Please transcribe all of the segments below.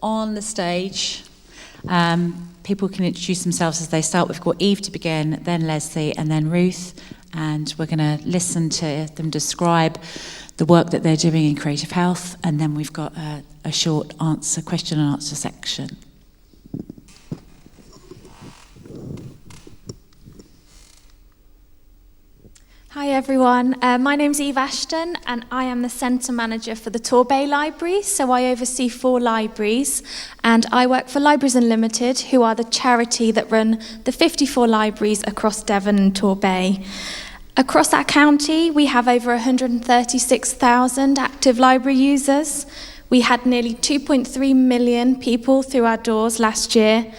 On the stage, people can introduce themselves as they start. We've got Eve to begin, then Lesley, and then Ruth. And we're going to listen to them describe the work that they're doing in creative health. And then we've got a short question and answer section. Hi everyone, my name's Eve Ashton and I am the Centre Manager for the Torbay Library, so I oversee 4 libraries and I work for Libraries Unlimited, who are the charity that run the 54 libraries across Devon and Torbay. Across our county we have over 136,000 active library users. We had nearly 2.3 million people through our doors last year.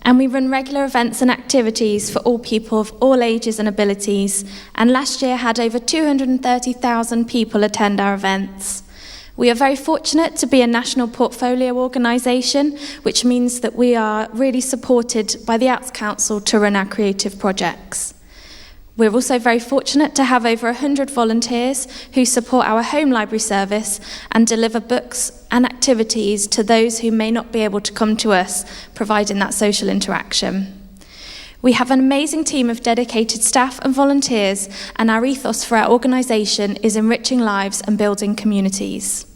And we run regular events and activities for all people of all ages and abilities, and last year had over 230,000 people attend our events. We are very fortunate to be a national portfolio organisation, which means that we are really supported by the Arts Council to run our creative projects. We're also very fortunate to have over 100 volunteers who support our home library service and deliver books and activities to those who may not be able to come to us, providing that social interaction. We have an amazing team of dedicated staff and volunteers, and our ethos for our organisation is enriching lives and building communities.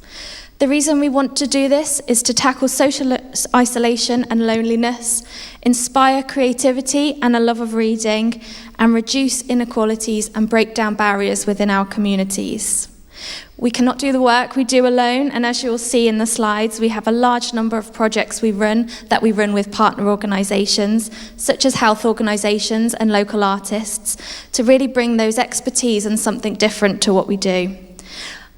The reason we want to do this is to tackle social isolation and loneliness, inspire creativity and a love of reading, and reduce inequalities and break down barriers within our communities. We cannot do the work we do alone, and as you'll see in the slides, we have a large number of projects we run with partner organisations, such as health organisations and local artists, to really bring those expertise and something different to what we do.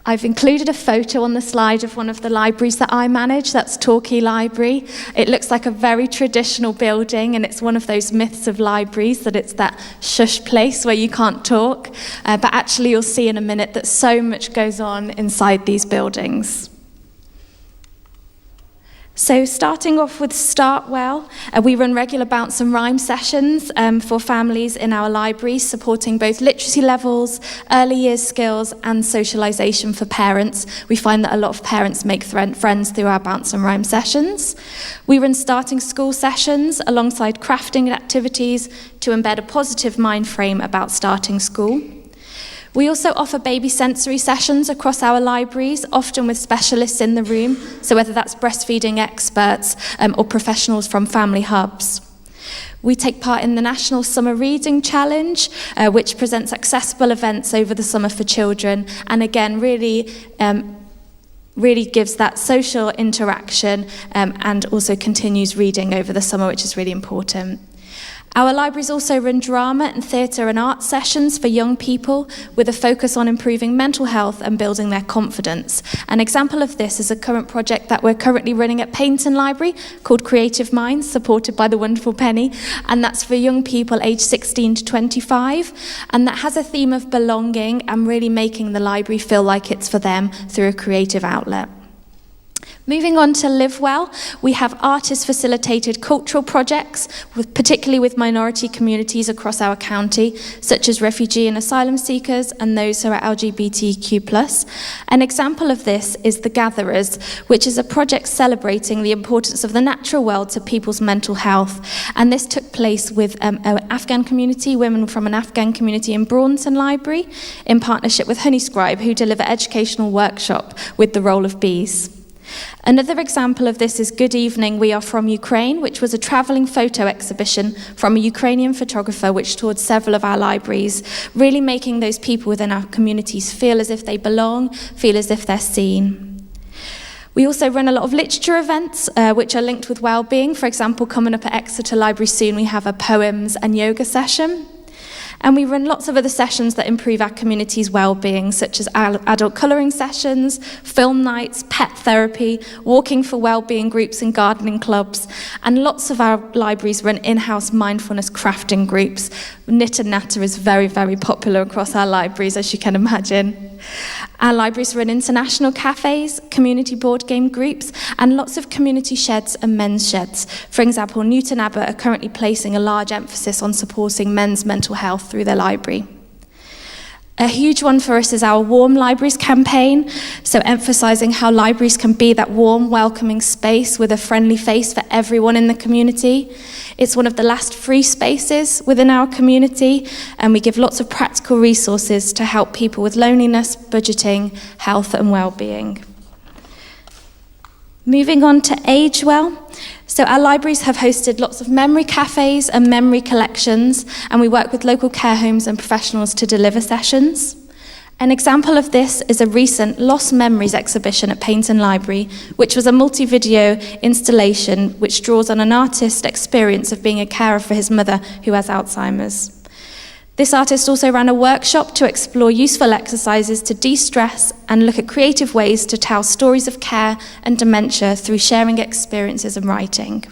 I've included a photo on the slide of one of the libraries that I manage, that's Torquay Library. It looks like a very traditional building, and it's one of those myths of libraries that it's that shush place where you can't talk. But actually you'll see in a minute that so much goes on inside these buildings. So starting off with Start Well, we run regular bounce and rhyme sessions for families in our libraries, supporting both literacy levels, early years skills and socialisation for parents. We find that a lot of parents make friends through our bounce and rhyme sessions. We run starting school sessions alongside crafting activities to embed a positive mind frame about starting school. We also offer baby sensory sessions across our libraries, often with specialists in the room, so whether that's breastfeeding experts or professionals from family hubs. We take part in the National Summer Reading Challenge, which presents accessible events over the summer for children, and again really gives that social interaction and also continues reading over the summer, which is really important. Our libraries also run drama and theatre and art sessions for young people with a focus on improving mental health and building their confidence. An example of this is a current project that we're currently running at Paignton Library called Creative Minds, supported by the wonderful Penny, and that's for young people aged 16 to 25, and that has a theme of belonging and really making the library feel like it's for them through a creative outlet. Moving on to Live Well, we have artist-facilitated cultural projects, particularly with minority communities across our county, such as refugee and asylum seekers and those who are LGBTQ+. An example of this is The Gatherers, which is a project celebrating the importance of the natural world to people's mental health. And this took place with an Afghan community, women from an Afghan community in Braunton Library, in partnership with Honeyscribe, who deliver educational workshop with the role of bees. Another example of this is Good Evening, We Are From Ukraine, which was a travelling photo exhibition from a Ukrainian photographer which toured several of our libraries, really making those people within our communities feel as if they belong, feel as if they're seen. We also run a lot of literature events which are linked with Wellbeing. For example, coming up at Exeter Library soon, we have a poems and yoga session. And we run lots of other sessions that improve our community's well-being, such as adult colouring sessions, film nights, pet therapy, walking for well-being groups and gardening clubs. And lots of our libraries run in-house mindfulness crafting groups. Knit and Natter is very, very popular across our libraries, as you can imagine. Our libraries run international cafes, community board game groups, and lots of community sheds and men's sheds. For example, Newton Abbot are currently placing a large emphasis on supporting men's mental health through their library. A huge one for us is our Warm Libraries campaign, so emphasising how libraries can be that warm, welcoming space with a friendly face for everyone in the community. It's one of the last free spaces within our community, and we give lots of practical resources to help people with loneliness, budgeting, health and wellbeing. Moving on to Age Well. So our libraries have hosted lots of memory cafes and memory collections, and we work with local care homes and professionals to deliver sessions. An example of this is a recent Lost Memories exhibition at Paignton Library, which was a multi-video installation which draws on an artist's experience of being a carer for his mother who has Alzheimer's. This artist also ran a workshop to explore useful exercises to de-stress and look at creative ways to tell stories of care and dementia through sharing experiences and writing.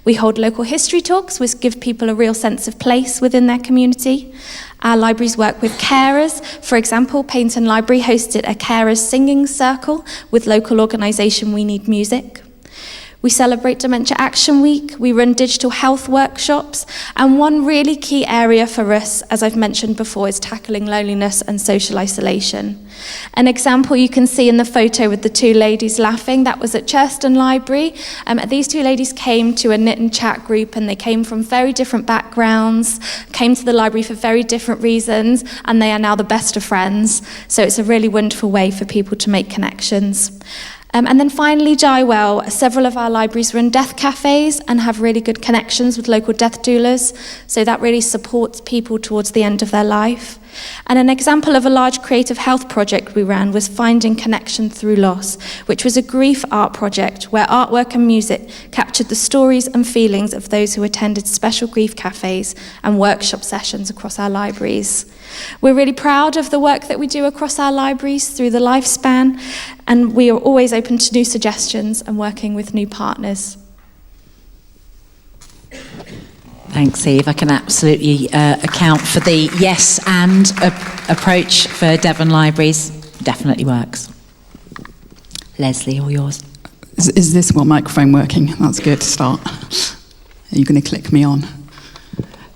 We hold local history talks, which give people a real sense of place within their community. Our libraries work with carers. For example, Paignton Library hosted a carers singing circle with local organisation We Need Music. We celebrate Dementia Action Week, we run digital health workshops, and one really key area for us, as I've mentioned before, is tackling loneliness and social isolation. An example you can see in the photo with the two ladies laughing, that was at Churston Library. These two ladies came to a knit and chat group, and they came from very different backgrounds, came to the library for very different reasons, and they are now the best of friends. So it's a really wonderful way for people to make connections. And then finally, Die Well. Several of our libraries run death cafes and have really good connections with local death doulas, so that really supports people towards the end of their life. And an example of a large creative health project we ran was Finding Connection Through Loss, which was a grief art project where artwork and music captured the stories and feelings of those who attended special grief cafes and workshop sessions across our libraries. We're really proud of the work that we do across our libraries through the lifespan, and we are always open to new suggestions and working with new partners. Thanks, Eve. I can absolutely account for the yes and approach for Devon Libraries. Definitely works. Lesley, all yours. Is this one microphone working? That's good to start. Are you going to click me on?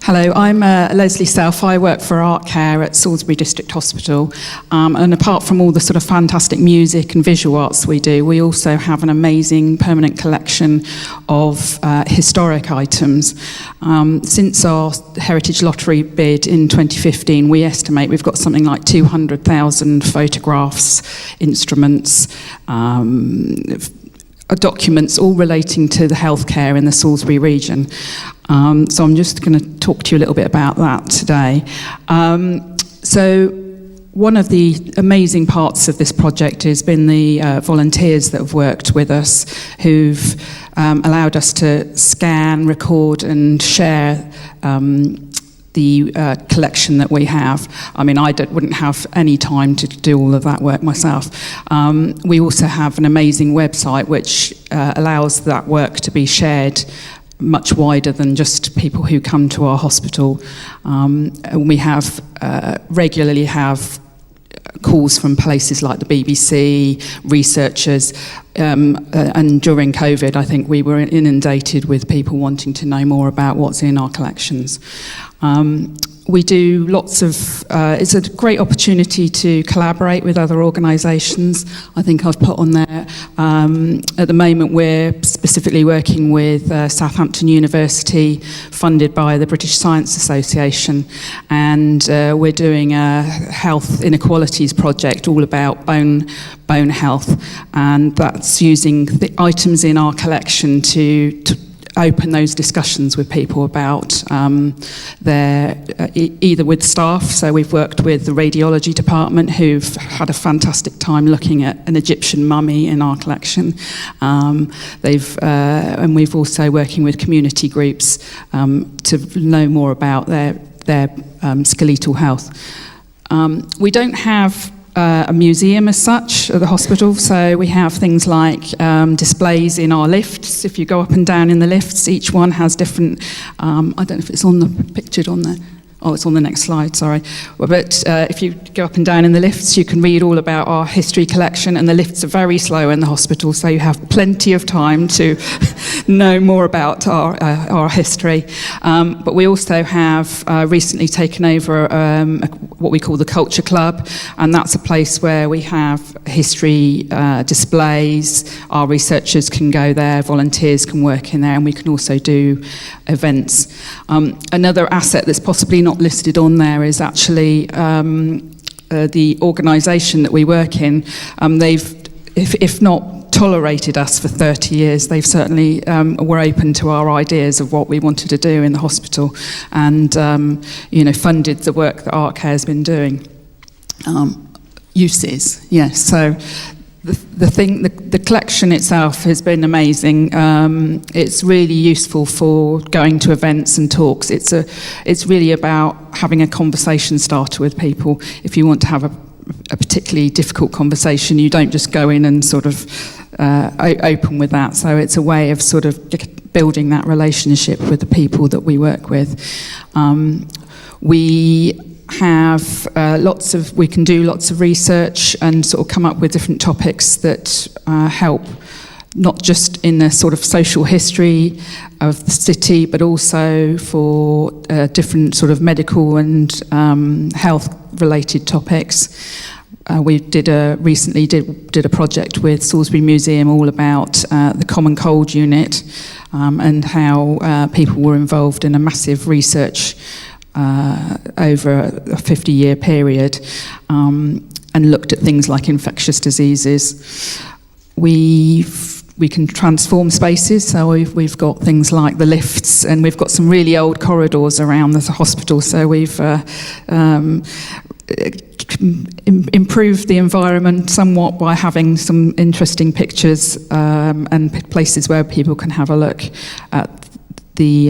Hello, I'm Lesley Self. I work for ArtCare at Salisbury District Hospital, and apart from all the sort of fantastic music and visual arts we do, we also have an amazing permanent collection of historic items. Since our Heritage Lottery bid in 2015, we estimate we've got something like 200,000 photographs, instruments, documents all relating to the healthcare in the Salisbury region. So I'm just going to talk to you a little bit about that today. So one of the amazing parts of this project has been the volunteers that have worked with us, who've allowed us to scan, record and share the collection that we have. I mean, I wouldn't have any time to do all of that work myself. We also have an amazing website which allows that work to be shared much wider than just people who come to our hospital. We have regularly have calls from places like the BBC, researchers, and during COVID, I think we were inundated with people wanting to know more about what's in our collections. We do lots of, it's a great opportunity to collaborate with other organisations. I think I've put on there, at the moment we're specifically working with Southampton University, funded by the British Science Association, and we're doing a health inequalities project all about bone health, and that's using the items in our collection to open those discussions with people about their, either with staff. So we've worked with the radiology department, who've had a fantastic time looking at an Egyptian mummy in our collection. And we've also working with community groups to know more about their skeletal health. We don't have a museum as such at the hospital, so we have things like displays in our lifts. If you go up and down in the lifts, each one has different, I don't know if it's on the pictured on there. Oh, it's on the next slide, sorry. But if you go up and down in the lifts, you can read all about our history collection, and the lifts are very slow in the hospital, so you have plenty of time to know more about our history. But we also have recently taken over what we call the Culture Club, and that's a place where we have history displays. Our researchers can go there, volunteers can work in there, and we can also do events. Another asset that's possibly not listed on there is actually the organisation that we work in. They've, if not tolerated us for 30 years, they've certainly were open to our ideas of what we wanted to do in the hospital, and funded the work that ArtCare has been doing. Uses, yes. So the collection itself has been amazing. It's really useful for going to events and talks. It's really about having a conversation starter with people. If you want to have a particularly difficult conversation, you don't just go in and sort of open with that. So it's a way of sort of building that relationship with the people that we work with. We have we can do lots of research and sort of come up with different topics that help, not just in the sort of social history of the city, but also for different sort of medical and health-related topics. We recently did a project with Salisbury Museum all about the Common Cold Unit, and how people were involved in a massive research over a 50-year period, and looked at things like infectious diseases. We can transform spaces, so we've got things like the lifts, and we've got some really old corridors around the hospital, so we've improved the environment somewhat by having some interesting pictures and places where people can have a look at the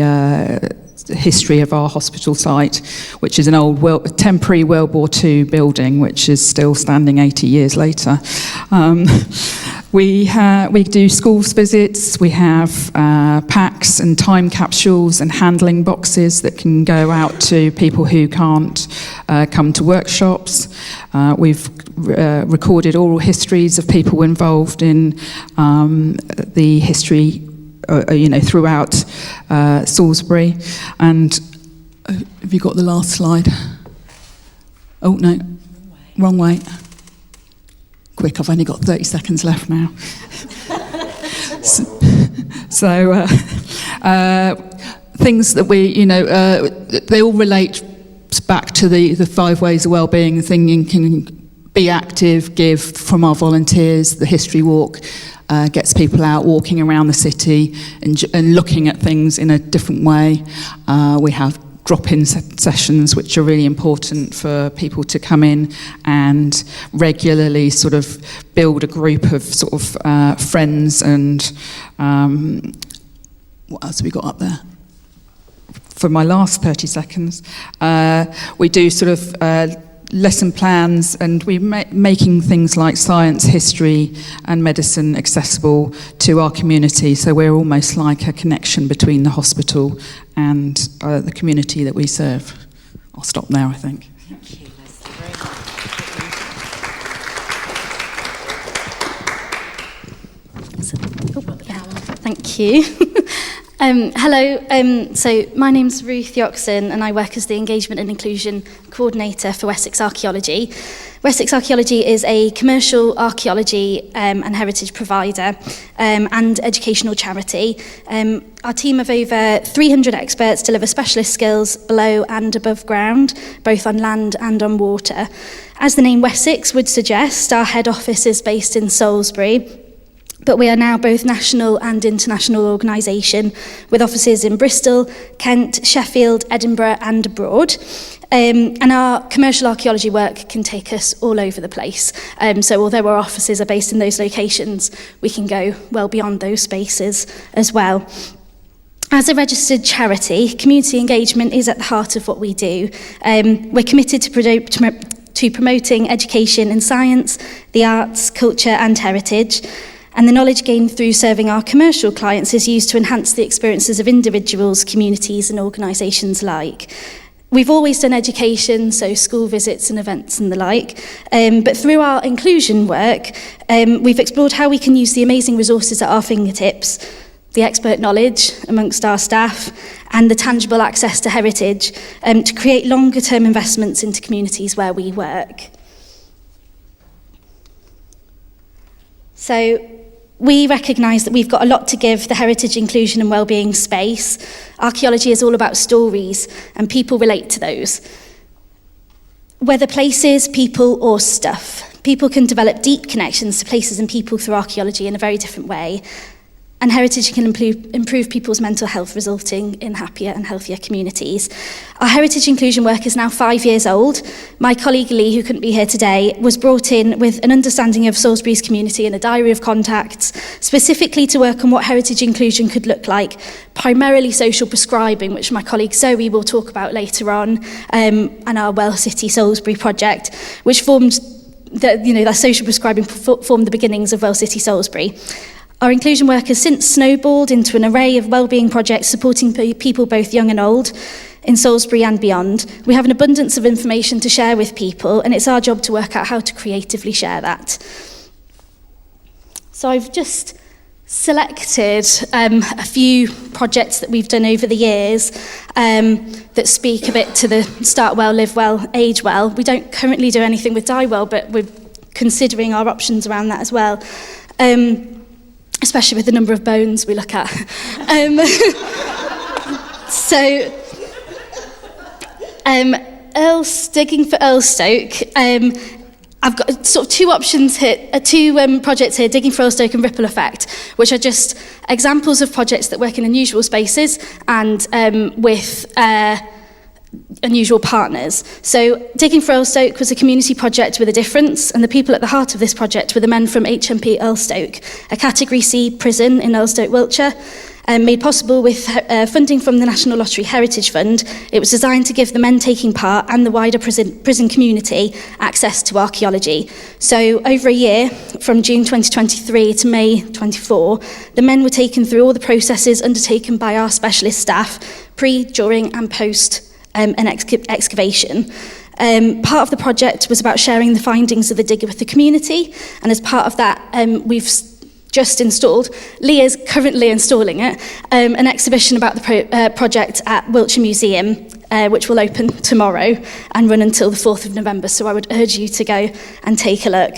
history of our hospital site, which is an old temporary World War II building, which is still standing 80 years later. We do schools visits. We have packs and time capsules and handling boxes that can go out to people who can't come to workshops. We've recorded oral histories of people involved in the history throughout Salisbury. And have you got the last slide? Oh, no. Wrong way. Quick, I've only got 30 seconds left now. So things that they all relate back to the 5 ways of wellbeing. Thinking can be active, give from our volunteers. The history walk gets people out walking around the city and looking at things in a different way. We have drop-in sessions, which are really important for people to come in and regularly sort of build a group of sort of friends. And what else have we got up there? For my last 30 seconds, we do sort of lesson plans, and we're making things like science, history and medicine accessible to our community, so we're almost like a connection between the hospital and the community that we serve. I'll stop there, I think. Thank you, Lesley, very much. Thank you. Hello, so my name's Ruth Yoxon, and I work as the Engagement and Inclusion Coordinator for Wessex Archaeology. Wessex Archaeology is a commercial archaeology and heritage provider and educational charity. Our team of over 300 experts deliver specialist skills below and above ground, both on land and on water. As the name Wessex would suggest, our head office is based in Salisbury, but we are now both national and international organisation, with offices in Bristol, Kent, Sheffield, Edinburgh and abroad. And our commercial archaeology work can take us all over the place. So although our offices are based in those locations, we can go well beyond those spaces as well. As a registered charity, community engagement is at the heart of what we do. We're committed to promoting education in science, the arts, culture and heritage. And the knowledge gained through serving our commercial clients is used to enhance the experiences of individuals, communities and organisations alike. We've always done education, so school visits and events and the like, but through our inclusion work, we've explored how we can use the amazing resources at our fingertips, the expert knowledge amongst our staff, and the tangible access to heritage to create longer-term investments into communities where we work. So we recognise that we've got a lot to give the heritage, inclusion and wellbeing space. Archaeology is all about stories, and people relate to those. Whether places, people or stuff, people can develop deep connections to places and people through archaeology in a very different way. And heritage can improve people's mental health, resulting in happier and healthier communities. Our heritage inclusion work is now 5 years old. My colleague Lee, who couldn't be here today, was brought in with an understanding of Salisbury's community and a diary of contacts, specifically to work on what heritage inclusion could look like, primarily social prescribing, which my colleague Zoe will talk about later on, and our Well City Salisbury project, which formed that social prescribing formed the beginnings of Well City Salisbury. Our inclusion work has since snowballed into an array of wellbeing projects supporting people both young and old in Salisbury and beyond. We have an abundance of information to share with people, and it's our job to work out how to creatively share that. So I've just selected a few projects that we've done over the years that speak a bit to the start well, live well, age well. We don't currently do anything with die well, but we're considering our options around that as well. Especially with the number of bones we look at. Digging for Earlstoke. I've got sort of two options here, two projects here, Digging for Earlstoke and Ripple Effect, which are just examples of projects that work in unusual spaces and with unusual partners. So Digging for Earlstoke was a community project with a difference, and the people at the heart of this project were the men from HMP Earlstoke, a Category C prison in Earlstoke, Wiltshire, made possible with funding from the National Lottery Heritage Fund. It was designed to give the men taking part and the wider prison community access to archaeology. So over a year, from June 2023 to May 24, the men were taken through all the processes undertaken by our specialist staff, pre, during and post an excavation. Part of the project was about sharing the findings of the digger with the community, and as part of that, we've just installed, Lee is currently installing it, an exhibition about the project at Wiltshire Museum, which will open tomorrow and run until the 4th of November, so I would urge you to go and take a look.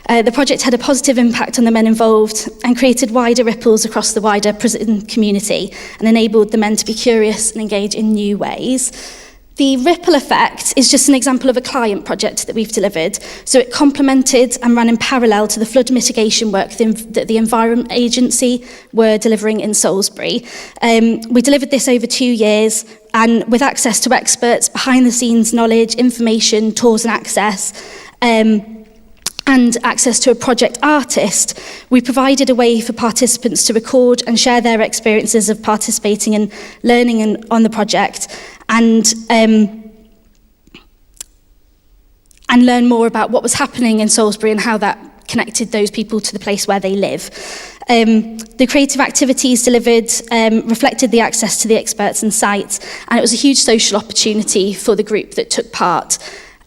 The project had a positive impact on the men involved and created wider ripples across the wider prison community and enabled the men to be curious and engage in new ways. The Ripple Effect is just an example of a client project that we've delivered. So it complemented and ran in parallel to the flood mitigation work that the Environment Agency were delivering in Salisbury. We delivered this over 2 years, and with access to experts, behind-the-scenes knowledge, information, tours and access, and access to a project artist, we provided a way for participants to record and share their experiences of participating and learning on the project, and learn more about what was happening in Salisbury and how that connected those people to the place where they live. The creative activities delivered reflected the access to the experts and sites, and it was a huge social opportunity for the group that took part.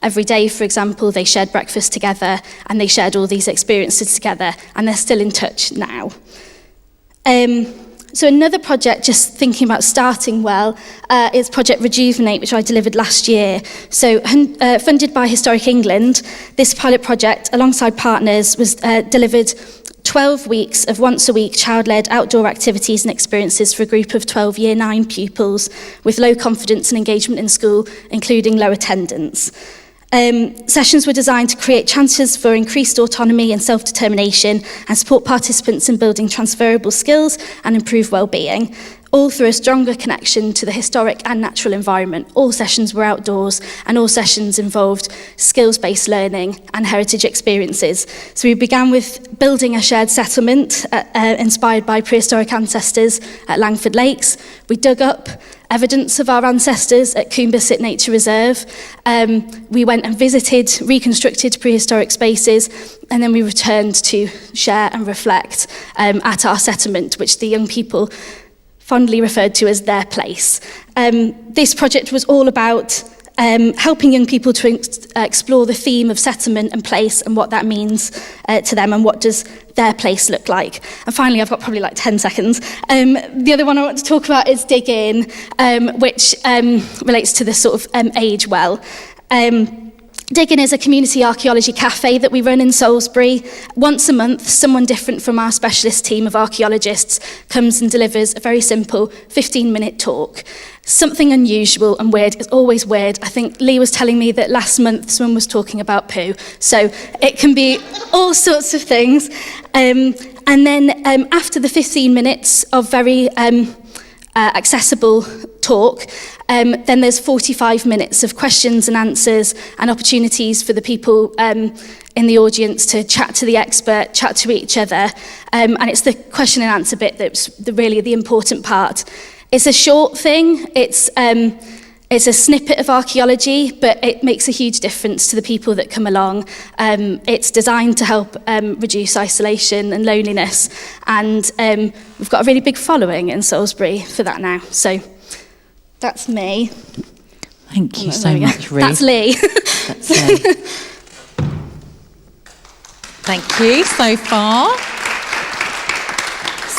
Every day, for example, they shared breakfast together and they shared all these experiences together, and they're still in touch now. So another project, just thinking about starting well, is Project Rejuvenate, which I delivered last year. So funded by Historic England, this pilot project, alongside partners, was delivered 12 weeks of once-a-week child-led outdoor activities and experiences for a group of 12 Year 9 pupils with low confidence and engagement in school, including low attendance. Sessions were designed to create chances for increased autonomy and self-determination and support participants in building transferable skills and improve well-being, all through a stronger connection to the historic and natural environment. All sessions were outdoors, and all sessions involved skills-based learning and heritage experiences. So we began with building a shared settlement inspired by prehistoric ancestors at Langford Lakes. We dug up evidence of our ancestors at Coombersit Nature Reserve. We went and visited reconstructed prehistoric spaces, and then we returned to share and reflect at our settlement, which the young people fondly referred to as their place. This project was all about helping young people to explore the theme of settlement and place and what that means to them and what does their place look like. And finally, I've got probably like 10 seconds. The other one I want to talk about is Dig In, which relates to the sort of age well. Dig In is a community archaeology cafe that we run in Salisbury. Once a month, someone different from our specialist team of archaeologists comes and delivers a very simple 15-minute talk. Something unusual and weird is always weird. I think Lee was telling me that last month someone was talking about poo. So it can be all sorts of things. And then after the 15 minutes of very accessible talk, then there's 45 minutes of questions and answers and opportunities for the people in the audience to chat to the expert, chat to each other. And it's the question and answer bit that's really the important part. It's a short thing, it's a snippet of archaeology, but it makes a huge difference to the people that come along. It's designed to help reduce isolation and loneliness, and we've got a really big following in Salisbury for that now. So that's me. Thank you so much, Ruth. That's Lee. That's Lee. Thank you so far.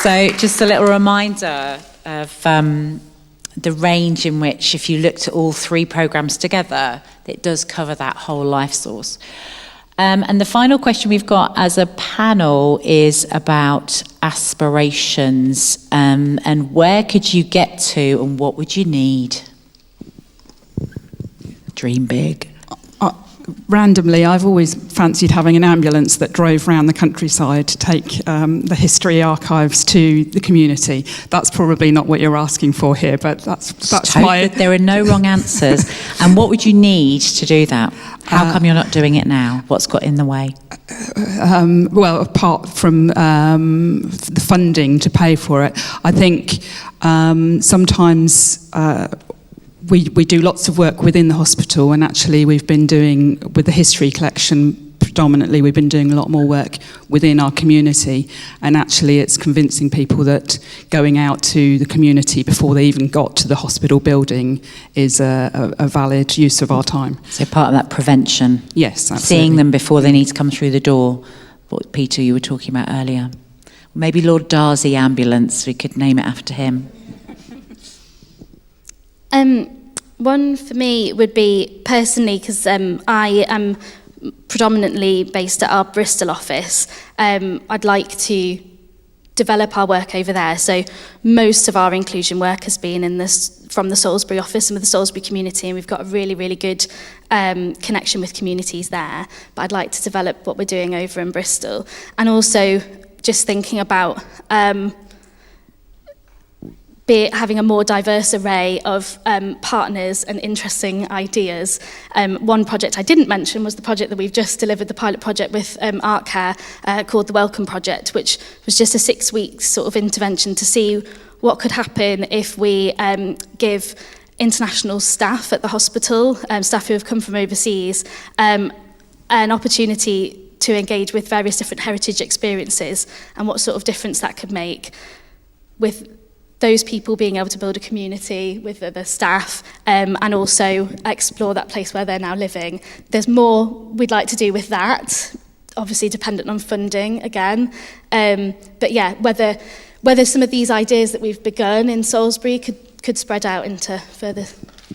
So just a little reminder of the range in which, if you looked at all three programmes together, it does cover that whole life source. And the final question we've got as a panel is about aspirations, and where could you get to and what would you need? Dream big. Randomly, I've always fancied having an ambulance that drove around the countryside to take the history archives to the community. That's probably not what you're asking for here, but that's my... There are no wrong answers. And what would you need to do that? How come you're not doing it now? What's got in the way? Well, apart from the funding to pay for it, I think sometimes... We do lots of work within the hospital, and actually we've been doing, with the history collection predominantly, we've been doing a lot more work within our community, and actually it's convincing people that going out to the community before they even got to the hospital building is a valid use of our time. So part of that prevention. Yes, absolutely. Seeing them before they need to come through the door, what Peter, you were talking about earlier. Maybe Lord Darcy Ambulance, we could name it after him. One for me would be, personally, because I am predominantly based at our Bristol office, I'd like to develop our work over there. So most of our inclusion work has been from the Salisbury office and with the Salisbury community, and we've got a really, really good connection with communities there. But I'd like to develop what we're doing over in Bristol. And also just thinking about having a more diverse array of partners and interesting ideas. One project I didn't mention was the project that we've just delivered, the pilot project with ArtCare called the Welcome Project, which was just a 6-week sort of intervention to see what could happen if we give international staff at the hospital, staff who have come from overseas, an opportunity to engage with various different heritage experiences and what sort of difference that could make with those people being able to build a community with the staff, and also explore that place where they're now living. There's more we'd like to do with that, obviously dependent on funding again. But yeah, whether some of these ideas that we've begun in Salisbury could spread out into further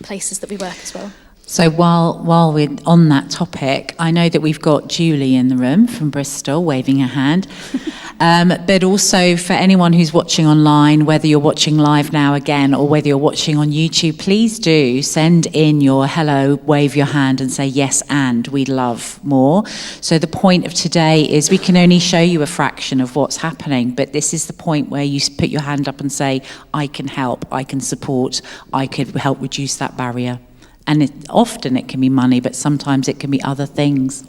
places that we work as well. So while we're on that topic, I know that we've got Julie in the room from Bristol waving her hand. But also for anyone who's watching online, whether you're watching live now again or whether you're watching on YouTube, please do send in your hello, wave your hand and say yes and we'd love more. So the point of today is we can only show you a fraction of what's happening, but this is the point where you put your hand up and say, I can help, I can support, I could help reduce that barrier. And often it can be money, but sometimes it can be other things.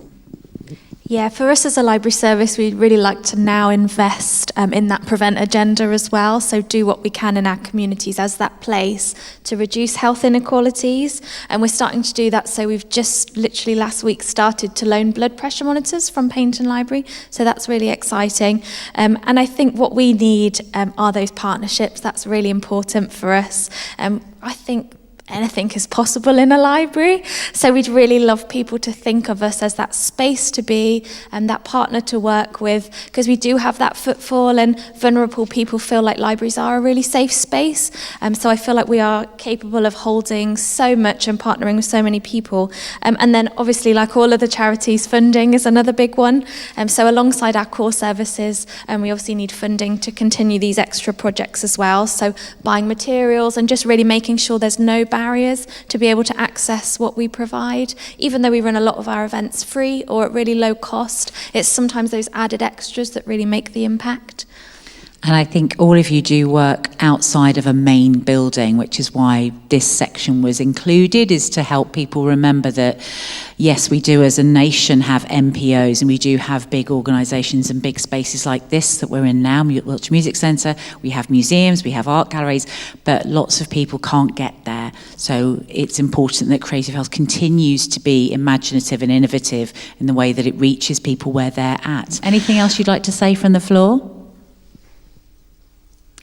Yeah, for us as a library service, we'd really like to now invest in that prevent agenda as well. So do what we can in our communities as that place to reduce health inequalities. And we're starting to do that. So we've just literally last week started to loan blood pressure monitors from Paignton Library. So that's really exciting. And I think what we need are those partnerships. That's really important for us. I think anything is possible in a library. So we'd really love people to think of us as that space to be and that partner to work with, because we do have that footfall and vulnerable people feel like libraries are a really safe space. So I feel like we are capable of holding so much and partnering with so many people. And then obviously, like all of the charities, funding is another big one. So alongside our core services, we obviously need funding to continue these extra projects as well. So buying materials and just really making sure there's no barriers to be able to access what we provide. Even though we run a lot of our events free or at really low cost, it's sometimes those added extras that really make the impact. And I think all of you do work outside of a main building, which is why this section was included, is to help people remember that, yes, we do as a nation have MPOs, and we do have big organisations and big spaces like this that we're in now, Wiltshire Music Centre, we have museums, we have art galleries, but lots of people can't get there. So it's important that Creative Health continues to be imaginative and innovative in the way that it reaches people where they're at. Anything else you'd like to say from the floor?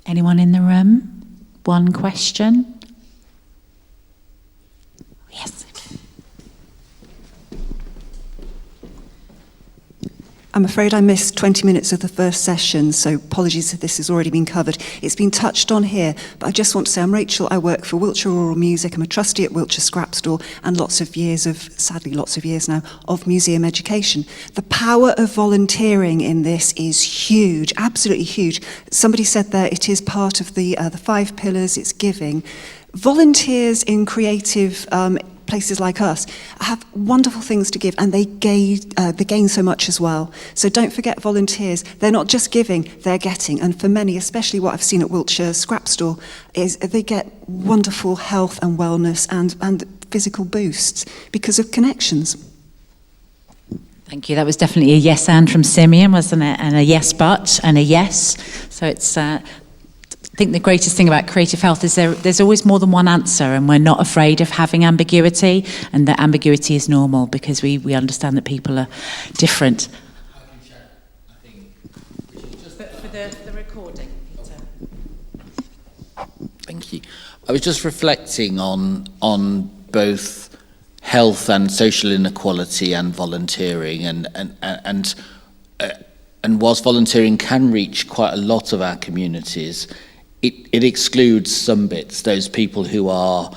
Anyone in the room? One question? Yes. I'm afraid I missed 20 minutes of the first session, so apologies if this has already been covered. It's been touched on here, but I just want to say I'm Rachel. I work for Wiltshire Oral Music. I'm a trustee at Wiltshire Scrap Store, and sadly lots of years now, of museum education. The power of volunteering in this is huge, absolutely huge. Somebody said there it is part of the 5 pillars, it's giving. Volunteers in creative places like us have wonderful things to give, and they gain so much as well. So don't forget volunteers. They're not just giving, they're getting. And for many, especially what I've seen at Wiltshire Scrap Store, is they get wonderful health and wellness and physical boosts because of connections. Thank you. That was definitely a yes and from Simeon, wasn't it? And a yes but and a yes. So it's I think the greatest thing about Creative Health is there's always more than one answer, and we're not afraid of having ambiguity, and that ambiguity is normal because we understand that people are different. I can check. I think just for the recording, Peter. Thank you. I was just reflecting on both health and social inequality and volunteering, and whilst volunteering can reach quite a lot of our communities, it excludes some bits, those people who are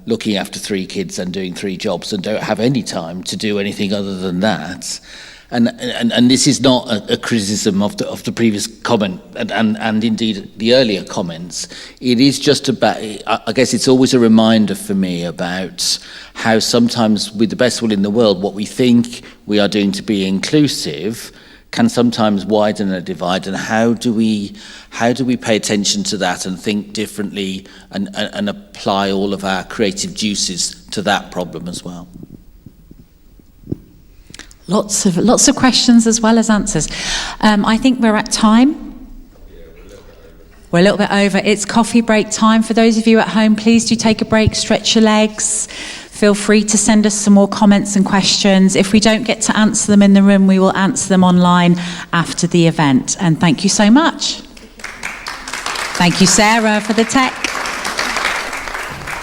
looking after 3 kids and doing 3 jobs and don't have any time to do anything other than that. And this is not a criticism of the previous comment and indeed the earlier comments. It is just about, I guess it's always a reminder for me about how sometimes with the best will in the world, what we think we are doing to be inclusive can sometimes widen a divide, and how do we pay attention to that and think differently and apply all of our creative juices to that problem as well? Lots of questions as well as answers. I think we're at time. We're a little bit over. It's coffee break time. For those of you at home, please do take a break, stretch your legs. Feel free to send us some more comments and questions. If we don't get to answer them in the room, we will answer them online after the event. And thank you so much. Thank you, Sarah, for the tech.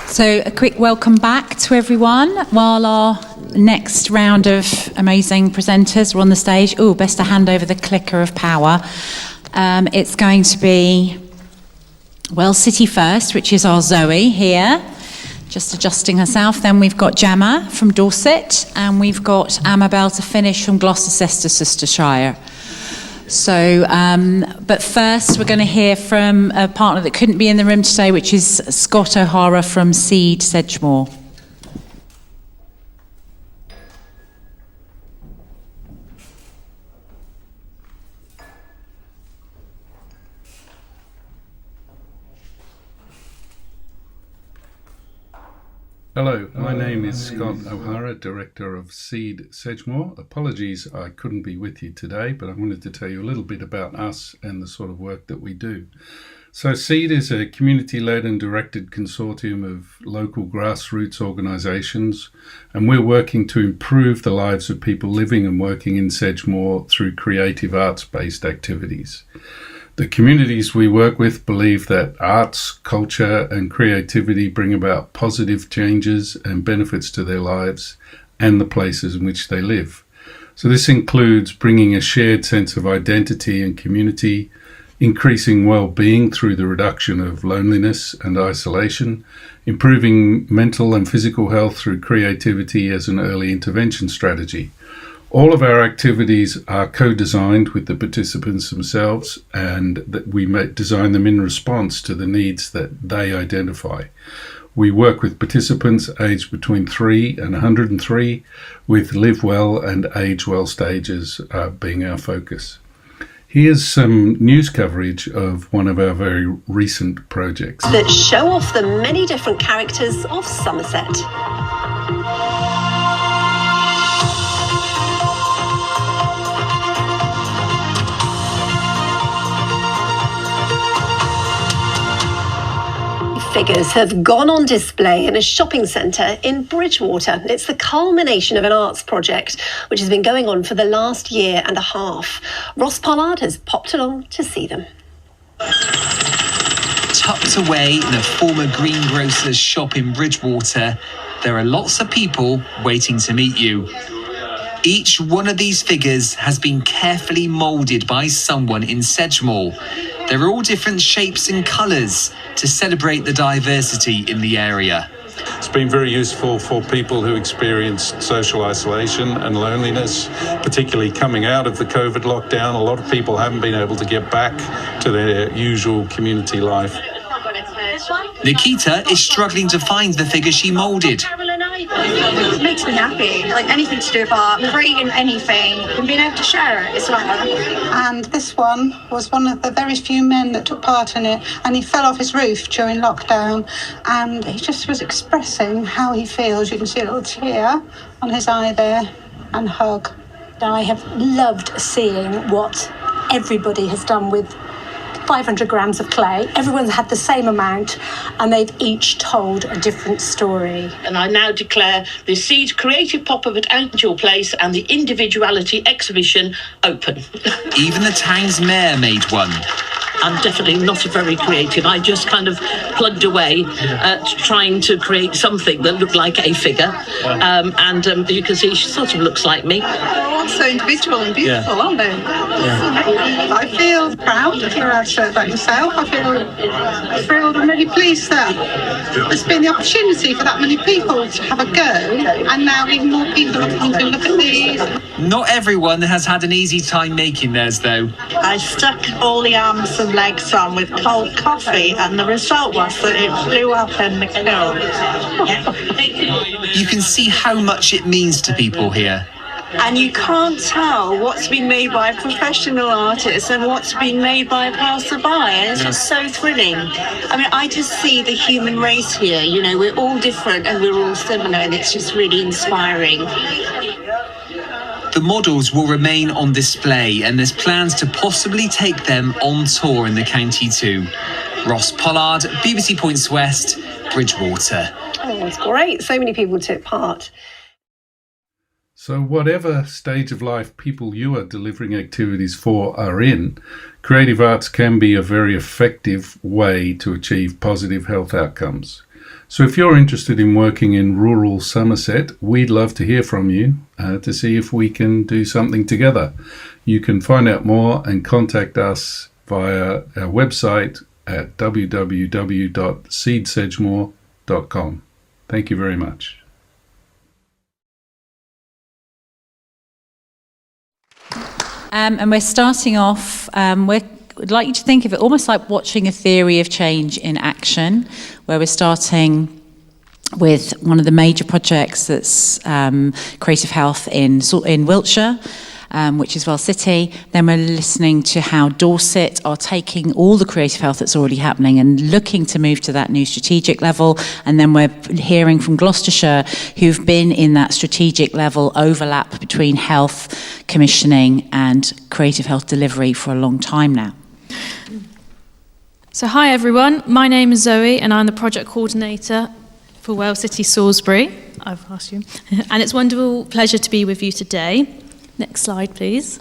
So a quick welcome back to everyone while our next round of amazing presenters are on the stage. Oh, best to hand over the clicker of power. It's going to be Well City first, which is our Zoe here, just adjusting herself. Then we've got Gemma from Dorset, and we've got Amabel to finish from Gloucestershire. So, but first we're going to hear from a partner that couldn't be in the room today, which is Scott O'Hara from Seed Sedgemoor. Hello, my name is Scott O'Hara, Director of Seed Sedgemoor. Apologies I couldn't be with you today, but I wanted to tell you a little bit about us and the sort of work that we do. So Seed is a community-led and directed consortium of local grassroots organisations, and we're working to improve the lives of people living and working in Sedgemoor through creative arts-based activities. The communities we work with believe that arts, culture and creativity bring about positive changes and benefits to their lives and the places in which they live. So this includes bringing a shared sense of identity and community, increasing well-being through the reduction of loneliness and isolation, improving mental and physical health through creativity as an early intervention strategy. All of our activities are co-designed with the participants themselves, and that we design them in response to the needs that they identify. We work with participants aged between 3 and 103, with live well and age well stages being our focus. Here's some news coverage of one of our very recent projects that show off the many different characters of Somerset. Figures have gone on display in a shopping centre in Bridgwater. It's the culmination of an arts project which has been going on for the last year and a half. Ross Pollard has popped along to see them. Tucked away in a former greengrocer's shop in Bridgwater, there are lots of people waiting to meet you. Each one of these figures has been carefully moulded by someone in Sedgemoor. They're all different shapes and colours to celebrate the diversity in the area. It's been very useful for people who experience social isolation and loneliness, particularly coming out of the COVID lockdown. A lot of people haven't been able to get back to their usual community life. Nikita is struggling to find the figure she moulded. It makes me happy, like anything to do with art, creating anything and being able to share it as well. And this one was one of the very few men that took part in it, and he fell off his roof during lockdown, and he just was expressing how he feels. You can see a little tear on his eye there, and hug. I have loved seeing what everybody has done with 500 grams of clay. Everyone's had the same amount and they've each told a different story. And I now declare the Seed Creative Pop-Up at Angel Place and the Individuality Exhibition open. Even the town's mayor made one. I'm definitely not very creative. I just kind of plugged away at trying to create something that looked like a figure. You can see she sort of looks like me. They're all so individual and beautiful, aren't they? Yeah. I feel proud to hear her say about yourself. I feel thrilled and really pleased that there's been the opportunity for that many people to have a go, and now even more people are coming to look at these. Not everyone has had an easy time making theirs, though. I stuck all the arms and legs on with cold coffee, and the result was that it blew up in the kiln. You can see how much it means to people here. And you can't tell what's been made by a professional artist and what's been made by a passerby, and it's just so thrilling. I mean, I just see the human race here. You know, we're all different and we're all similar, and it's just really inspiring. The models will remain on display, and there's plans to possibly take them on tour in the county too. Ross Pollard, BBC Points West, Bridgwater. Oh, it's great. So many people took part. So whatever stage of life people you are delivering activities for are in, creative arts can be a very effective way to achieve positive health outcomes. So if you're interested in working in rural Somerset, we'd love to hear from you to see if we can do something together. You can find out more and contact us via our website at www.seedsedgemoor.com. Thank you very much. And we're starting off, we'd like you to think of it almost like watching a theory of change in action, where we're starting with one of the major projects that's creative health in Wiltshire, which is Well City. Then we're listening to how Dorset are taking all the creative health that's already happening and looking to move to that new strategic level. And then we're hearing from Gloucestershire, who've been in that strategic level overlap between health commissioning and creative health delivery for a long time now. So hi everyone, my name is Zoe and I'm the project coordinator for Well City Salisbury. I've asked you. And it's a wonderful pleasure to be with you today. Next slide, please.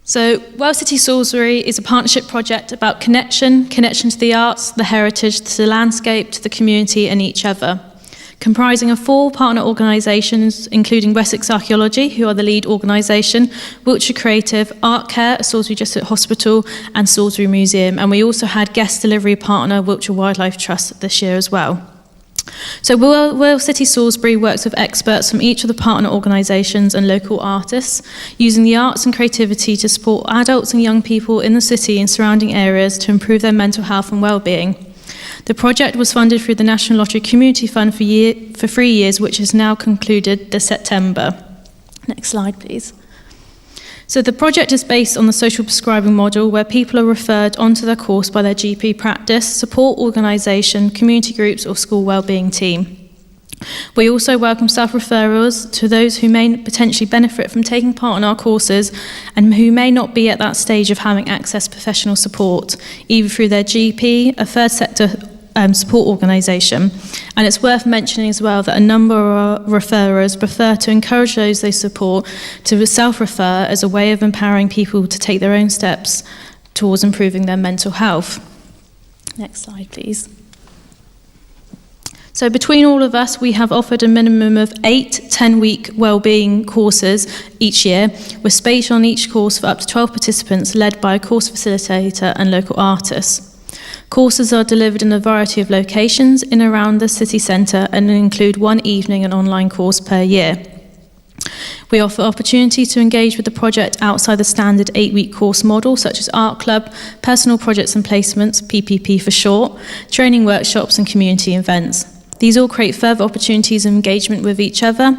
So, Well City Salisbury is a partnership project about connection to the arts, the heritage, to the landscape, to the community and each other. Comprising of 4 partner organisations, including Wessex Archaeology, who are the lead organisation, Wiltshire Creative, ArtCare, a Salisbury District Hospital, and Salisbury Museum. And we also had guest delivery partner, Wiltshire Wildlife Trust, this year as well. So Well City Salisbury works with experts from each of the partner organisations and local artists, using the arts and creativity to support adults and young people in the city and surrounding areas to improve their mental health and well-being. The project was funded through the National Lottery Community Fund for 3 years, which has now concluded this September. Next slide, please. So the project is based on the social prescribing model, where people are referred onto their course by their GP practice, support organisation, community groups or school wellbeing team. We also welcome self-referrals to those who may potentially benefit from taking part in our courses and who may not be at that stage of having access to professional support, either through their GP, a third sector support organisation. And it's worth mentioning as well that a number of referrers prefer to encourage those they support to self-refer as a way of empowering people to take their own steps towards improving their mental health. Next slide, please. So between all of us, we have offered a minimum of 8 10-week wellbeing courses each year, with space on each course for up to 12 participants, led by a course facilitator and local artists. Courses are delivered in a variety of locations in and around the city centre and include 1 evening and online course per year. We offer opportunity to engage with the project outside the standard 8-week course model, such as art club, personal projects and placements, PPP for short, training workshops and community events. These all create further opportunities of engagement with each other,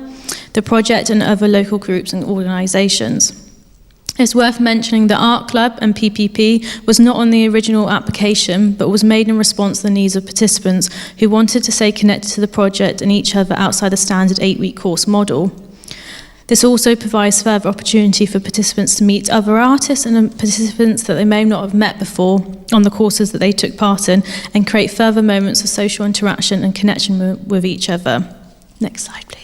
the project and other local groups and organisations. It's worth mentioning that Art Club and PPP was not on the original application, but was made in response to the needs of participants who wanted to stay connected to the project and each other outside the standard 8-week course model. This also provides further opportunity for participants to meet other artists and participants that they may not have met before on the courses that they took part in, and create further moments of social interaction and connection with each other. Next slide, please.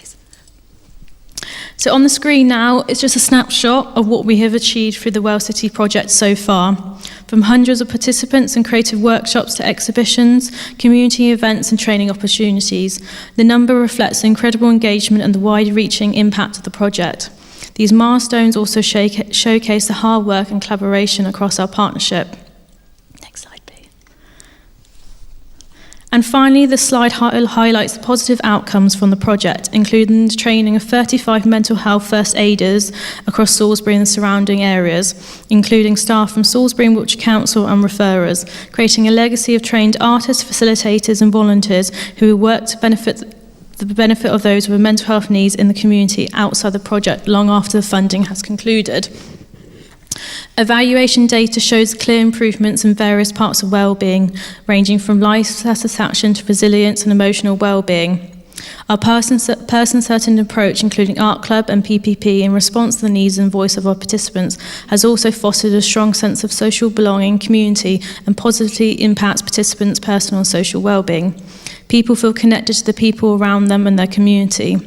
So on the screen now, it's just a snapshot of what we have achieved through the Well City project so far. From hundreds of participants and creative workshops to exhibitions, community events and training opportunities, the number reflects the incredible engagement and the wide-reaching impact of the project. These milestones also showcase the hard work and collaboration across our partnership. Next slide, please. And finally, the slide highlights the positive outcomes from the project, including the training of 35 mental health first aiders across Salisbury and the surrounding areas, including staff from Salisbury and Wiltshire Council and referrers, creating a legacy of trained artists, facilitators and volunteers who work to the benefit of those with mental health needs in the community outside the project long after the funding has concluded. Evaluation data shows clear improvements in various parts of wellbeing, ranging from life satisfaction to resilience and emotional wellbeing. Our person-centred approach, including Art Club and PPP, in response to the needs and voice of our participants, has also fostered a strong sense of social belonging, community, and positively impacts participants' personal and social wellbeing. People feel connected to the people around them and their community.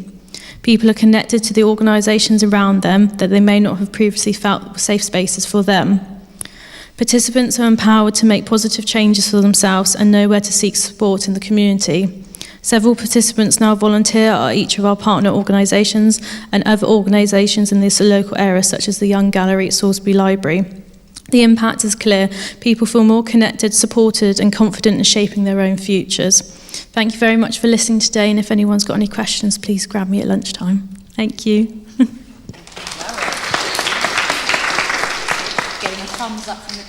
People are connected to the organisations around them that they may not have previously felt safe spaces for them. Participants are empowered to make positive changes for themselves and know where to seek support in the community. Several participants now volunteer at each of our partner organisations and other organisations in this local area, such as the Young Gallery at Salisbury Library. The impact is clear. People feel more connected, supported and confident in shaping their own futures. Thank you very much for listening today, and if anyone's got any questions, please grab me at lunchtime. Thank you. Getting a thumbs up from the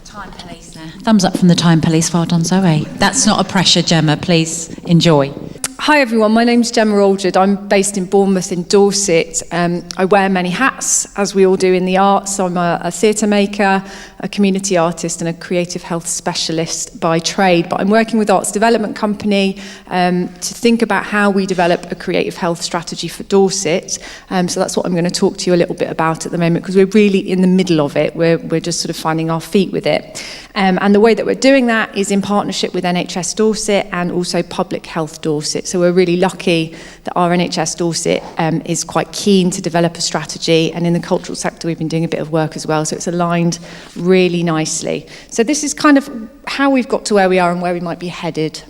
time police there. Thumbs up from the time police. Well done, Zoe. That's not a pressure, Gemma. Please enjoy. Hi everyone, my name's Gemma Alldred. I'm based in Bournemouth in Dorset. I wear many hats, as we all do in the arts. I'm a theatre maker, a community artist and a creative health specialist by trade. But I'm working with Arts Development Company to think about how we develop a creative health strategy for Dorset. So that's what I'm going to talk to you a little bit about at the moment, because we're really in the middle of it. We're just sort of finding our feet with it. And the way that we're doing that is in partnership with NHS Dorset and also Public Health Dorset. So we're really lucky that our NHS Dorset is quite keen to develop a strategy, and in the cultural sector we've been doing a bit of work as well, so it's aligned really nicely. So this is kind of how we've got to where we are and where we might be headed.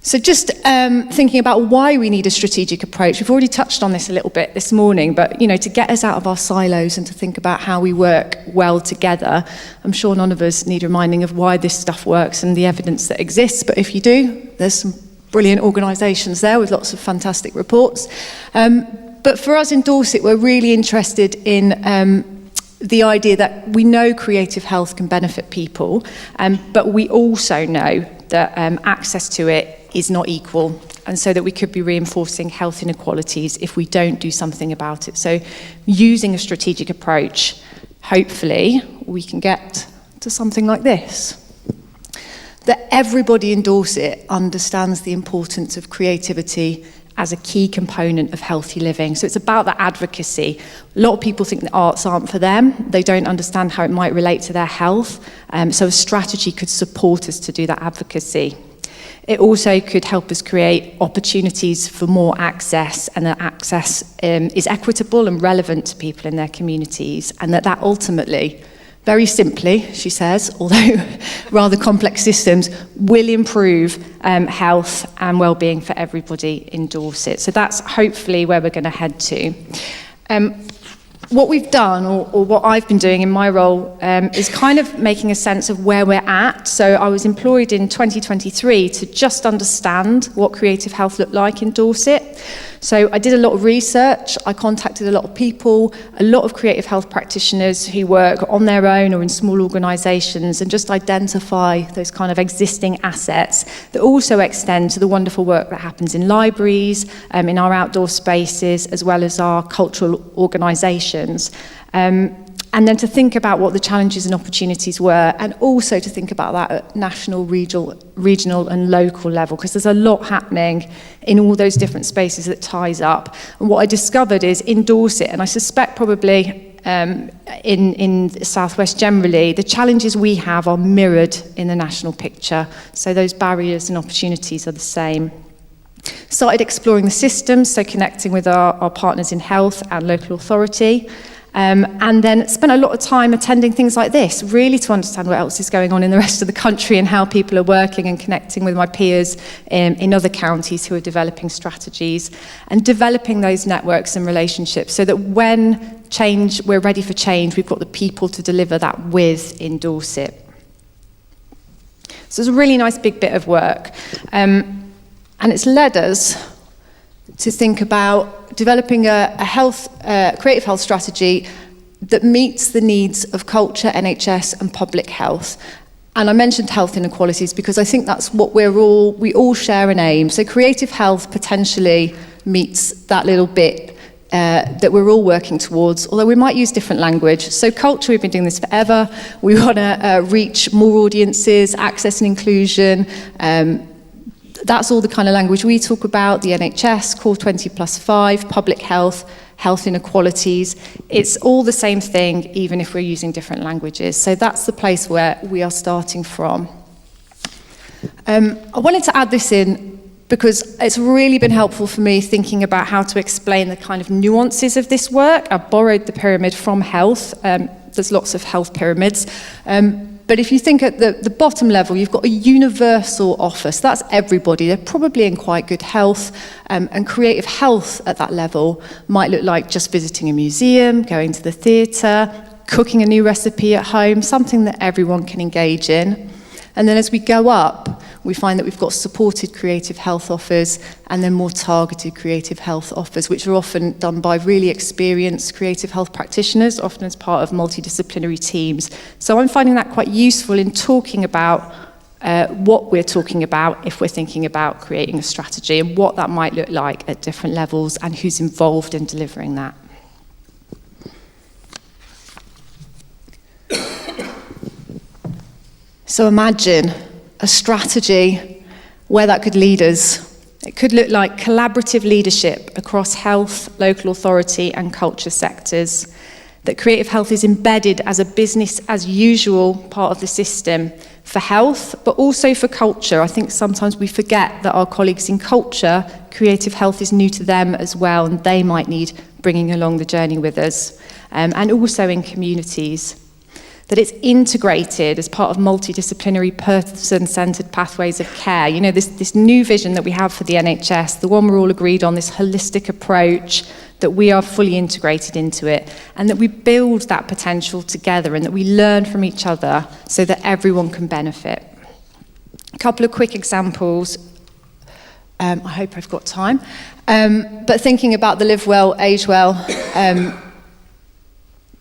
So just thinking about why we need a strategic approach. We've already touched on this a little bit this morning, but to get us out of our silos and to think about how we work well together. I'm sure none of us need reminding of why this stuff works and the evidence that exists, but if you do, there's some brilliant organisations there with lots of fantastic reports. But for us in Dorset, we're really interested in the idea that we know creative health can benefit people, but we also know that access to it is not equal, and so that we could be reinforcing health inequalities if we don't do something about it. So using a strategic approach, hopefully we can get to something like this. That everybody in Dorset understands the importance of creativity as a key component of healthy living. So it's about that advocacy. A lot of people think the arts aren't for them. They don't understand how it might relate to their health. So a strategy could support us to do that advocacy. It also could help us create opportunities for more access, and that access is equitable and relevant to people in their communities, and that ultimately, very simply, she says, although rather complex systems, will improve health and well-being for everybody in Dorset. So that's hopefully where we're going to head to. What we've done, or what I've been doing in my role, is kind of making a sense of where we're at. So I was employed in 2023 to just understand what creative health looked like in Dorset. So I did a lot of research, I contacted a lot of people, a lot of creative health practitioners who work on their own or in small organisations, and just identify those kind of existing assets that also extend to the wonderful work that happens in libraries, in our outdoor spaces, as well as our cultural organisations. And then to think about what the challenges and opportunities were, and also to think about that at national, regional and local level, because there's a lot happening in all those different spaces that ties up. And what I discovered is in Dorset, and I suspect probably in the Southwest generally, the challenges we have are mirrored in the national picture. So those barriers and opportunities are the same. Started exploring the systems, so connecting with our partners in health and local authority. And then spent a lot of time attending things like this, really to understand what else is going on in the rest of the country and how people are working, and connecting with my peers in other counties who are developing strategies, and developing those networks and relationships so that when we're ready for change, we've got the people to deliver that with in Dorset. So it's a really nice big bit of work. And it's led us to think about developing a creative health strategy that meets the needs of culture, NHS and public health. And I mentioned health inequalities because I think that's what we all share an aim. So creative health potentially meets that little bit that we're all working towards, although we might use different language. So culture, we've been doing this forever. We want to reach more audiences, access and inclusion. That's all the kind of language we talk about, the NHS, Core 20+5, public health, health inequalities. It's all the same thing, even if we're using different languages. So that's the place where we are starting from. I wanted to add this in because it's really been helpful for me thinking about how to explain the kind of nuances of this work. I borrowed the pyramid from health. There's lots of health pyramids. But if you think at the bottom level, you've got a universal offer. So that's everybody. They're probably in quite good health. And creative health at that level might look like just visiting a museum, going to the theatre, cooking a new recipe at home, something that everyone can engage in. And then as we go up, we find that we've got supported creative health offers and then more targeted creative health offers, which are often done by really experienced creative health practitioners, often as part of multidisciplinary teams. So I'm finding that quite useful in talking about what we're talking about if we're thinking about creating a strategy and what that might look like at different levels and who's involved in delivering that. So imagine a strategy where that could lead us. It could look like collaborative leadership across health, local authority and culture sectors, that creative health is embedded as a business as usual part of the system, for health, but also for culture. I think sometimes we forget that our colleagues in culture, creative health is new to them as well, and they might need bringing along the journey with us. And also in communities, that it's integrated as part of multidisciplinary, person-centred pathways of care. You know, this new vision that we have for the NHS, the one we're all agreed on, this holistic approach, that we are fully integrated into it, and that we build that potential together, and that we learn from each other so that everyone can benefit. A couple of quick examples. I hope I've got time. But thinking about the Live Well, Age Well,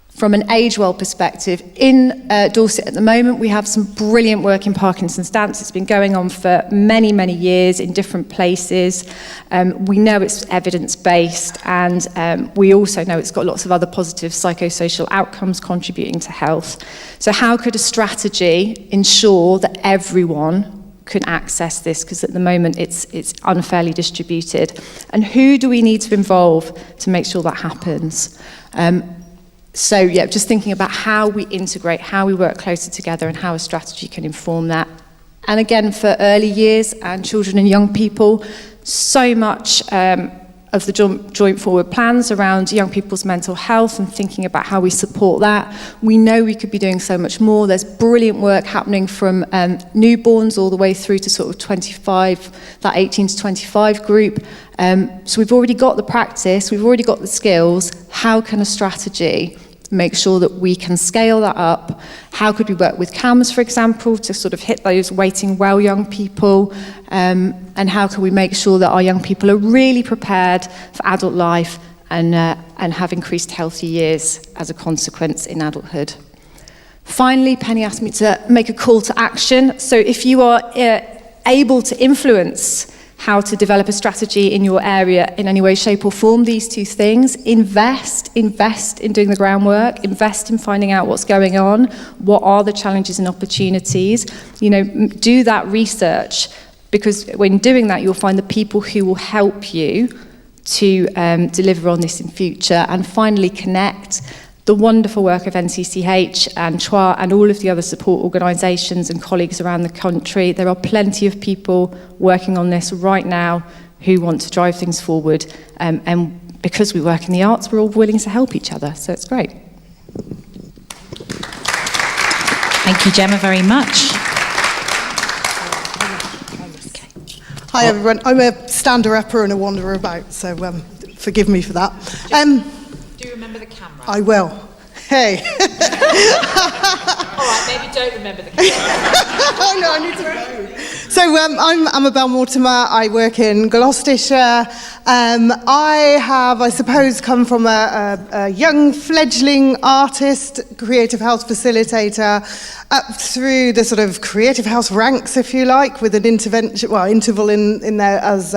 from an age well perspective, in Dorset at the moment, we have some brilliant work in Parkinson's dance. It's been going on for many, many years in different places. We know it's evidence-based, and we also know it's got lots of other positive psychosocial outcomes contributing to health. So how could a strategy ensure that everyone can access this? Because at the moment, it's unfairly distributed. And who do we need to involve to make sure that happens? So yeah, just thinking about how we integrate, how we work closer together, and how a strategy can inform that. And again, for early years and children and young people, so much of the joint forward plans around young people's mental health and thinking about how we support that. We know we could be doing so much more. There's brilliant work happening from newborns all the way through to sort of 25, that 18 to 25 group. So we've already got the practice, we've already got the skills. How can a strategy make sure that we can scale that up? How could we work with CAMS, for example, to sort of hit those waiting well young people? And how can we make sure that our young people are really prepared for adult life and have increased healthy years as a consequence in adulthood? Finally, Penny asked me to make a call to action. So if you are able to influence how to develop a strategy in your area in any way, shape or form, these two things: invest in doing the groundwork, invest in finding out what's going on, what are the challenges and opportunities, do that research, because when doing that, you'll find the people who will help you to deliver on this in future. And finally, connect the wonderful work of NCCH and CHWA and all of the other support organisations and colleagues around the country. There are plenty of people working on this right now who want to drive things forward. And because we work in the arts, we're all willing to help each other. So it's great. Thank you, Gemma, very much. Hi, everyone. I'm a stander-upper and a wanderer about, so forgive me for that. Do you remember the camera? I will. Hey. All right, maybe don't remember the camera. Oh, no, I need to go. So I'm Amabel Mortimer. I work in Gloucestershire. I have, I suppose, come from a young fledgling artist, creative health facilitator, up through the sort of creative health ranks, if you like, with an interval in there as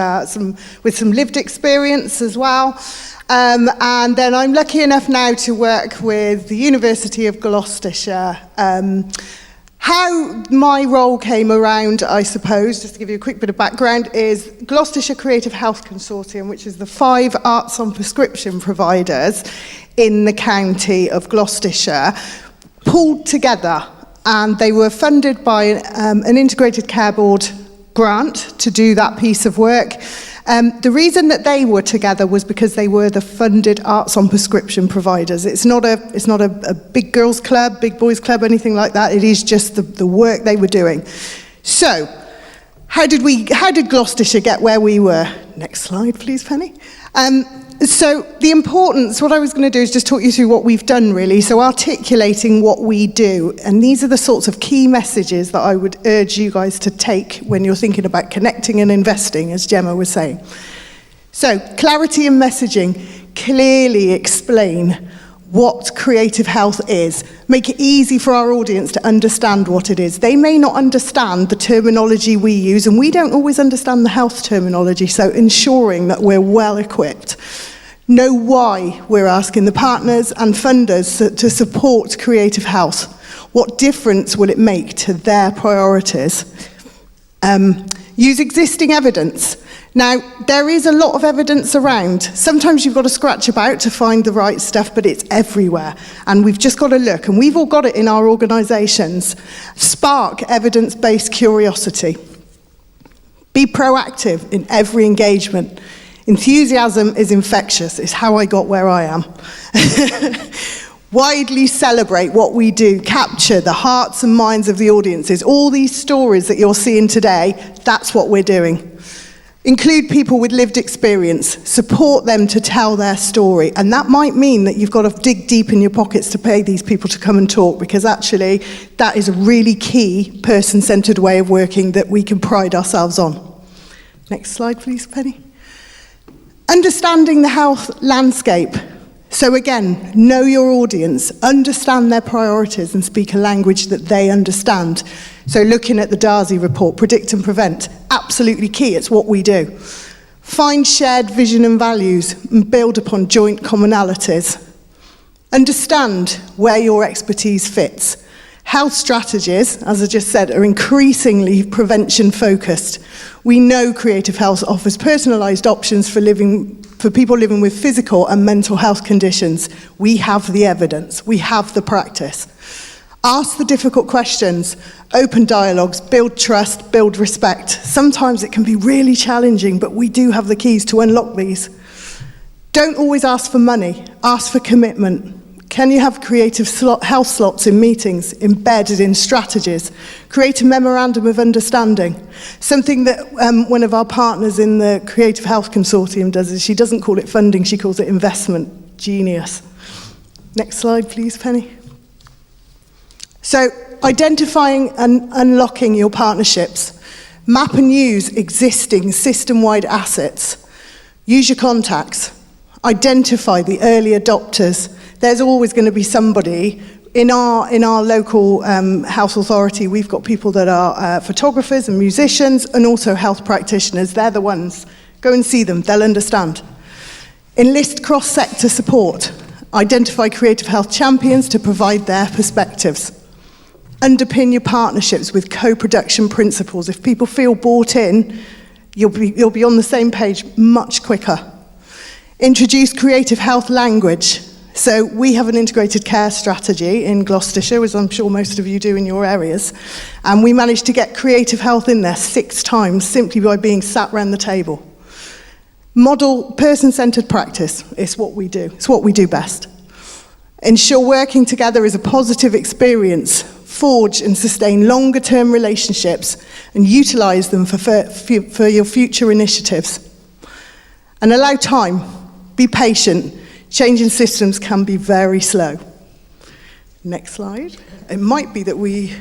with some lived experience as well. And then I'm lucky enough now to work with the University of Gloucestershire. How my role came around, I suppose, just to give you a quick bit of background, is Gloucestershire Creative Health Consortium, which is the 5 arts on prescription providers in the county of Gloucestershire, pulled together, and they were funded by an integrated care board grant to do that piece of work. The reason that they were together was because they were the funded arts on prescription providers. It's not a big girls club, big boys club, anything like that. It is just the work they were doing. So, how did Gloucestershire get where we were? Next slide, please, Penny. So the importance, what I was going to do is just talk you through what we've done, really. So articulating what we do. And these are the sorts of key messages that I would urge you guys to take when you're thinking about connecting and investing, as Gemma was saying. So clarity and messaging. Clearly explain what creative health is. Make it easy for our audience to understand what it is. They may not understand the terminology we use, and we don't always understand the health terminology, so ensuring that we're well equipped. Know why we're asking the partners and funders to support creative health. What difference will it make to their priorities? Use existing evidence. Now, there is a lot of evidence around. Sometimes you've got to scratch about to find the right stuff, but it's everywhere. And we've just got to look, and we've all got it in our organisations. Spark evidence-based curiosity. Be proactive in every engagement. Enthusiasm is infectious. It's how I got where I am. Widely celebrate what we do. Capture the hearts and minds of the audiences. All these stories that you're seeing today, that's what we're doing. Include people with lived experience. Support them to tell their story. And that might mean that you've got to dig deep in your pockets to pay these people to come and talk, because actually that is a really key person-centred way of working that we can pride ourselves on. Next slide, please, Penny. Understanding the health landscape. So again, know your audience, understand their priorities and speak a language that they understand. So looking at the Darcy report, predict and prevent, absolutely key, it's what we do. Find shared vision and values and build upon joint commonalities. Understand where your expertise fits. Health strategies, as I just said, are increasingly prevention focused. We know Creative Health offers personalised options for people living with physical and mental health conditions. We have the evidence, we have the practice. Ask the difficult questions, open dialogues, build trust, build respect. Sometimes it can be really challenging, but we do have the keys to unlock these. Don't always ask for money, ask for commitment. Can you have creative health slots in meetings, embedded in strategies? Create a memorandum of understanding. Something that one of our partners in the Creative Health Consortium does is she doesn't call it funding, she calls it investment. Genius. Next slide, please, Penny. So, identifying and unlocking your partnerships. Map and use existing system-wide assets. Use your contacts. Identify the early adopters. There's always going to be somebody in our local health authority. We've got people that are photographers and musicians and also health practitioners. They're the ones. Go and see them. They'll understand. Enlist cross-sector support. Identify creative health champions to provide their perspectives. Underpin your partnerships with co-production principles. If people feel bought in, you'll be on the same page much quicker. Introduce creative health language. So we have an integrated care strategy in Gloucestershire, as I'm sure most of you do in your areas, and we managed to get creative health in there 6 times simply by being sat around the table. Model person-centred practice. It's what we do. It's what we do best. Ensure working together is a positive experience. Forge and sustain longer-term relationships and utilise them for your future initiatives. And allow time. Be patient. Changing systems can be very slow. Next slide. It might be that we...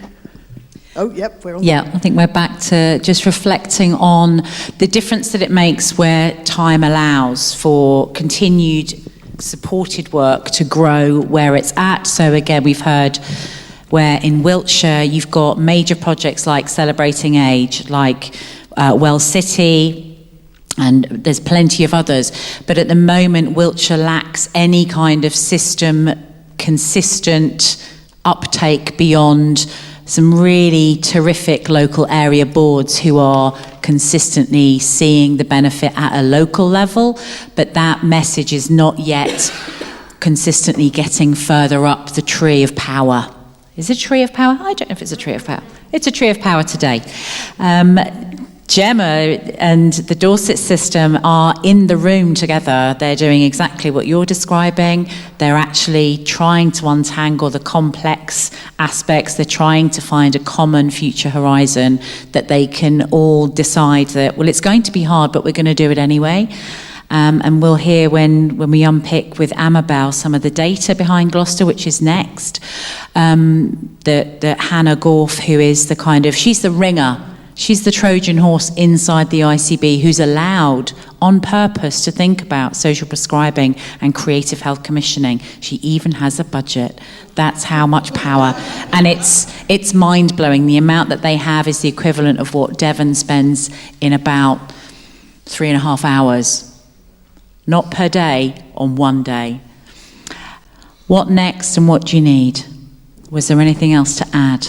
Oh, yep, we're on. Yeah, I think we're back to just reflecting on the difference that it makes where time allows for continued supported work to grow where it's at. So again, we've heard where in Wiltshire you've got major projects like Celebrating Age, like Well City, and there's plenty of others. But at the moment, Wiltshire lacks any kind of system, consistent uptake beyond some really terrific local area boards who are consistently seeing the benefit at a local level, but that message is not yet consistently getting further up the tree of power. Is it a tree of power? I don't know if it's a tree of power. It's a tree of power today. Gemma and the Dorset system are in the room together. They're doing exactly what you're describing. They're actually trying to untangle the complex aspects. They're trying to find a common future horizon that they can all decide that, well, it's going to be hard, but we're going to do it anyway. And we'll hear when we unpick with Amabel some of the data behind Gloucester, which is next. That Hannah Gorf, who is she's the ringer. She's the Trojan horse inside the ICB who's allowed on purpose to think about social prescribing and creative health commissioning. She even has a budget. That's how much power. And it's mind-blowing. The amount that they have is the equivalent of what Devon spends in about 3.5 hours. Not per day, on one day. What next and what do you need? Was there anything else to add?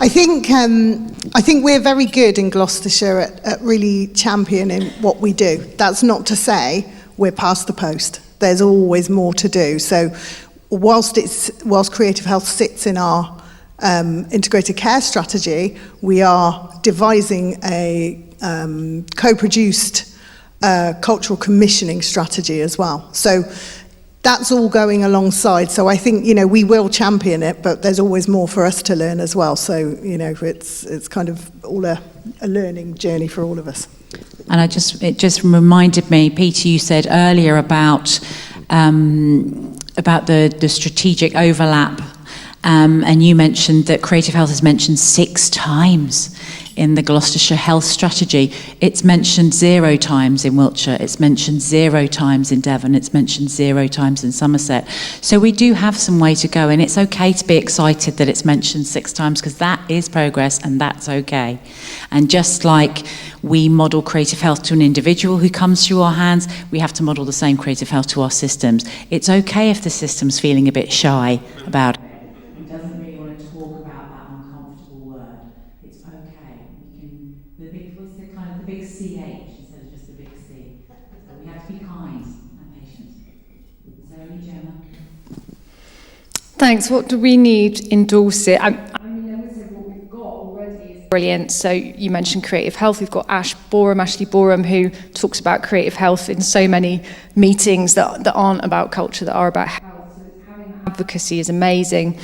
I think we're very good in Gloucestershire at really championing what we do. That's not to say we're past the post. There's always more to do. So whilst creative health sits in our integrated care strategy, we are devising a co-produced cultural commissioning strategy as well. So that's all going alongside. So I think, we will champion it, but there's always more for us to learn as well. So, it's kind of all a learning journey for all of us. And it just reminded me, Peter, you said earlier about the strategic overlap, and you mentioned that creative health is mentioned 6 times in the Gloucestershire Health Strategy. It's mentioned 0 times in Wiltshire, it's mentioned 0 times in Devon, it's mentioned 0 times in Somerset. So we do have some way to go, and it's okay to be excited that it's mentioned 6 times, because that is progress and that's okay. And just like we model creative health to an individual who comes through our hands, we have to model the same creative health to our systems. It's okay if the system's feeling a bit shy about it. Thanks. What do we need in Dorset? I would say what we've got already is brilliant. So you mentioned creative health. We've got Ashley Boreham, who talks about creative health in so many meetings that aren't about culture, that are about health. So having that advocacy is amazing.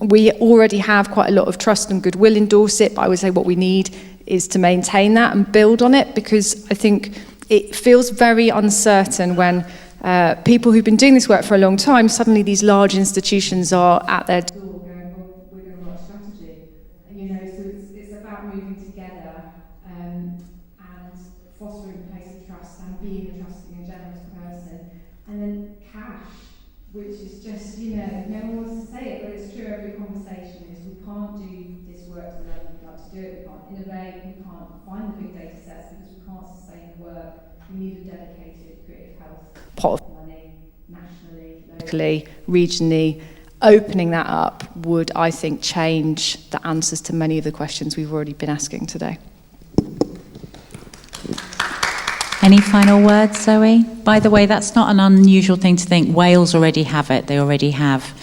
We already have quite a lot of trust and goodwill in Dorset, but I would say what we need is to maintain that and build on it, because I think it feels very uncertain when people who've been doing this work for a long time, suddenly these large institutions are at their door going, well, we're going to write a strategy. So it's about moving together and fostering a place of trust and being a trusting and generous person. And then cash, which is just, no one wants to say it, but it's true, every conversation is we can't do this work to the level we'd like to do it, we can't innovate, we can't find the big data sets because we can't sustain the work. We need a dedicated creative health pot of money, nationally, locally, regionally. Opening that up would, I think, change the answers to many of the questions we've already been asking today. Any final words, Zoe? By the way, that's not an unusual thing to think. Wales already have it. They already have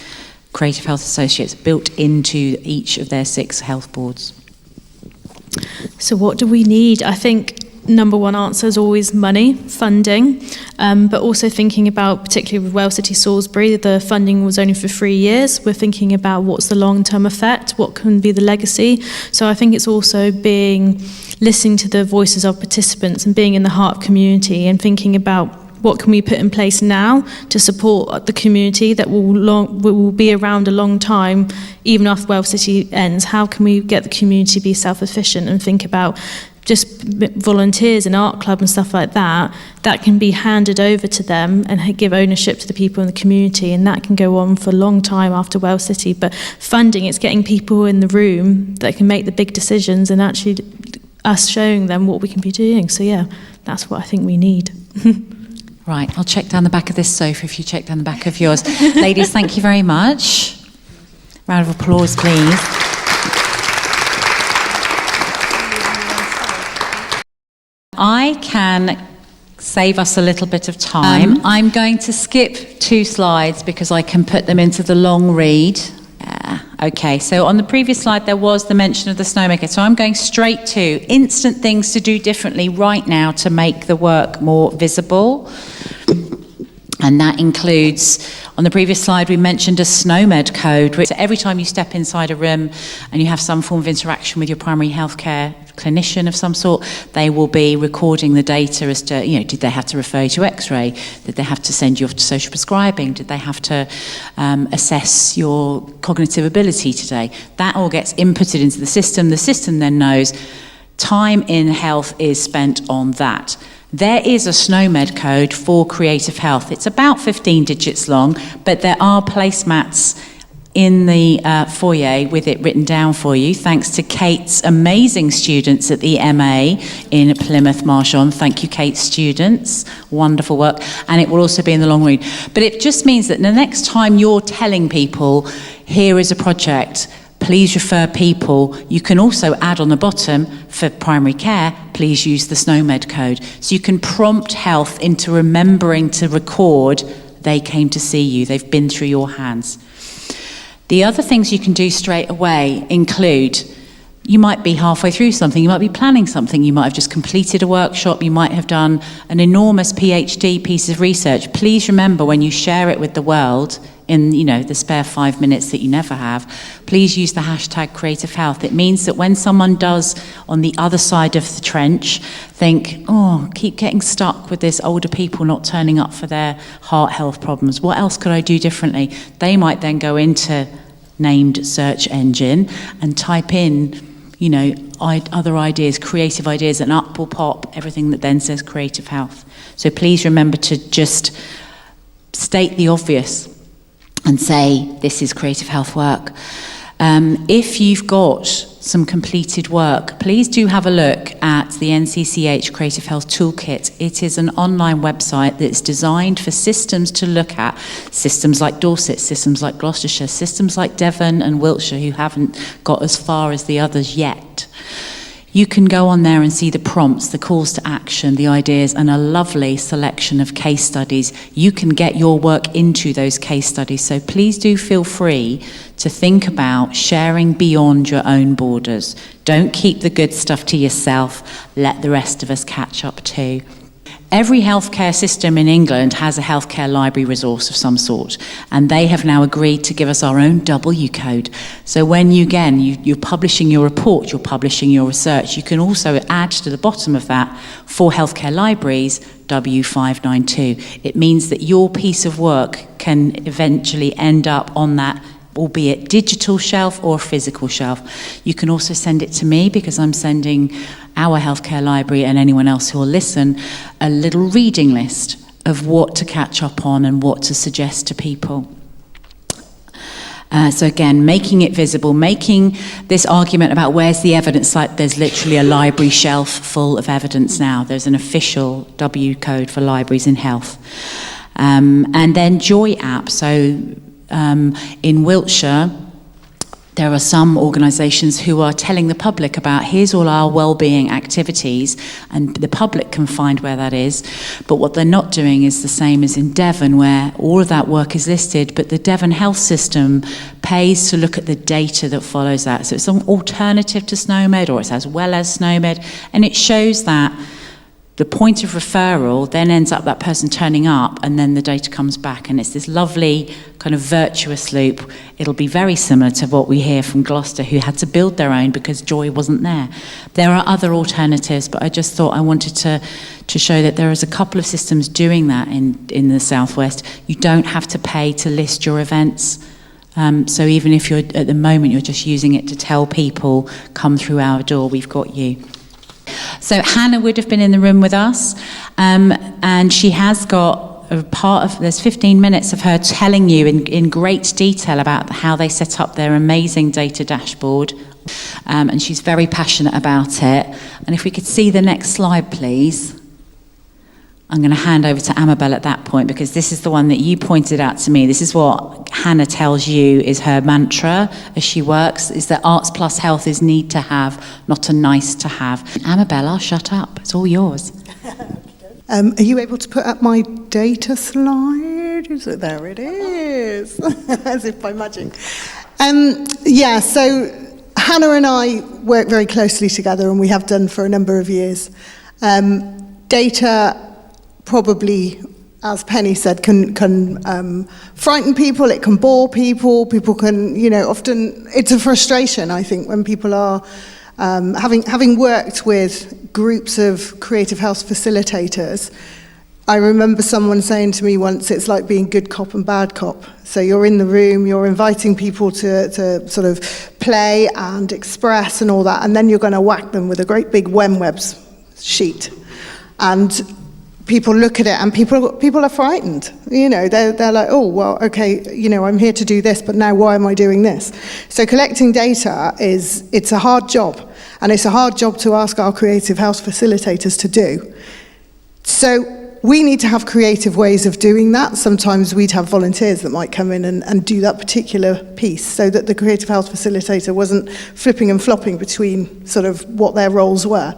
creative health associates built into each of their 6 health boards. So what do we need? I think number one answer is always money, funding, but also thinking about, particularly with Wales City Salisbury, the funding was only for 3 years. We're thinking about what's the long-term effect, what can be the legacy. So I think it's also listening to the voices of participants and being in the heart of community and thinking about what can we put in place now to support the community that will be around a long time, even after Wales City ends. How can we get the community to be self-efficient and think about just volunteers in art club and stuff like that can be handed over to them and give ownership to the people in the community, and that can go on for a long time after Wales City. But funding, it's getting people in the room that can make the big decisions and actually us showing them what we can be doing. So yeah, that's what I think we need. Right, I'll check down the back of this sofa if you check down the back of yours. Ladies, thank you very much. Round of applause, please. I can save us a little bit of time. I'm going to skip 2 slides because I can put them into the long read. Okay, so on the previous slide there was the mention of the snowmaker, so I'm going straight to instant things to do differently right now to make the work more visible. And that includes, on the previous slide, we mentioned a SNOMED code, which every time you step inside a room and you have some form of interaction with your primary healthcare clinician of some sort, they will be recording the data as to, did they have to refer you to X-ray? Did they have to send you off to social prescribing? Did they have to assess your cognitive ability today? That all gets inputted into the system. The system then knows time in health is spent on that. There is a SNOMED code for creative health. It's about 15 digits long, but there are placemats in the foyer with it written down for you, thanks to Kate's amazing students at the MA in Plymouth Marshon. Thank you, Kate's students. Wonderful work. And it will also be in the long read. But it just means that the next time you're telling people, here is a project, please refer people. You can also add on the bottom, for primary care, please use the SNOMED code. So you can prompt health into remembering to record they came to see you, they've been through your hands. The other things you can do straight away include, you might be halfway through something, you might be planning something, you might have just completed a workshop, you might have done an enormous PhD piece of research. Please remember, when you share it with the world, in the spare 5 minutes that you never have, please use the hashtag Creative Health. It means that when someone does, on the other side of the trench, think, keep getting stuck with this older people not turning up for their heart health problems, what else could I do differently? They might then go into named search engine and type in other ideas, creative ideas, and up will pop everything that then says Creative Health. So please remember to just state the obvious and say, this is Creative Health work. If you've got some completed work, please do have a look at the NCCH Creative Health Toolkit. It is an online website that's designed for systems to look at, systems like Dorset, systems like Gloucestershire, systems like Devon and Wiltshire, who haven't got as far as the others yet. You can go on there and see the prompts, the calls to action, the ideas, and a lovely selection of case studies. You can get your work into those case studies, so please do feel free to think about sharing beyond your own borders. Don't keep the good stuff to yourself, let the rest of us catch up too. Every healthcare system in England has a healthcare library resource of some sort, and they have now agreed to give us our own W code. So when you're publishing your report, you're publishing your research, you can also add to the bottom of that, for healthcare libraries, W592. It means that your piece of work can eventually end up on that, albeit digital shelf or physical shelf. You can also send it to me, because I'm sending our healthcare library and anyone else who will listen a little reading list of what to catch up on and what to suggest to people. So again, making it visible, making this argument about where's the evidence, like there's literally a library shelf full of evidence now. There's an official W code for libraries in health. And then Joy app. So in Wiltshire, there are some organisations who are telling the public about, here's all our wellbeing activities, and the public can find where that is. But what they're not doing is the same as in Devon, where all of that work is listed, but the Devon health system pays to look at the data that follows that. So it's an alternative to SNOMED, or it's as well as SNOMED, and it shows that the point of referral then ends up that person turning up, and then the data comes back, and it's this lovely kind of virtuous loop. It'll be very similar to what we hear from Gloucester, who had to build their own because Joy wasn't there. There are other alternatives, but I just thought I wanted to show that there is a couple of systems doing that in the Southwest. You don't have to pay to list your events. So even if you're at the moment you're just using it to tell people, come through our door, we've got you. So Hannah would have been in the room with us, and she has got a part of, there's 15 minutes of her telling you in great detail about how they set up their amazing data dashboard, and she's very passionate about it. And if we could see the next slide, please. I'm going to hand over to Amabel at that point, because this is the one that you pointed out to me. This is what Hannah tells you is her mantra as she works, is that arts plus health is need to have, not a nice to have. Amabel, I'll shut up. It's all yours. Are you able to put up my data slide? There it is, as if by magic. So Hannah and I work very closely together, and we have done for a number of years. Data, probably, as Penny said, can frighten people, it can bore people, people can, often it's a frustration, I think, when people are, having worked with groups of creative health facilitators. I remember someone saying to me once, it's like being good cop and bad cop. So you're in the room, you're inviting people to sort of play and express and all that, and then you're going to whack them with a great big WebWebs sheet. And people look at it, and people are frightened. They're like, oh, well, okay, I'm here to do this, but now why am I doing this? So collecting data it's a hard job, and it's a hard job to ask our creative health facilitators to do. So we need to have creative ways of doing that. Sometimes we'd have volunteers that might come in and do that particular piece, so that the creative health facilitator wasn't flipping and flopping between sort of what their roles were.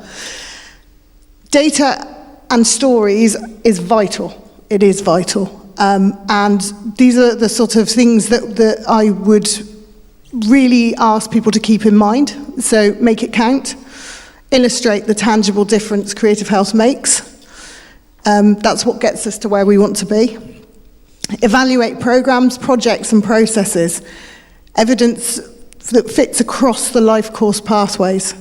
Data and stories is vital. It is vital. And these are the sort of things that I would really ask people to keep in mind. So make it count. Illustrate the tangible difference creative health makes. That's what gets us to where we want to be. Evaluate programs, projects and processes. Evidence that fits across the life course pathways.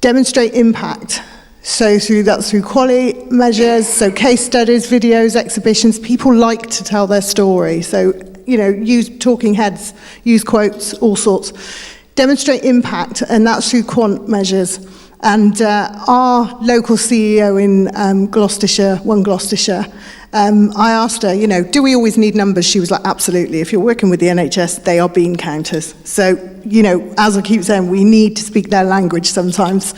Demonstrate impact. So that's through quality measures, so case studies, videos, exhibitions. People like to tell their story. So, use talking heads, use quotes, all sorts. Demonstrate impact, and that's through quant measures. And our local CEO in Gloucestershire, Gloucestershire, I asked her, do we always need numbers? She was like, absolutely. If you're working with the NHS, they are bean counters. So, as I keep saying, we need to speak their language sometimes.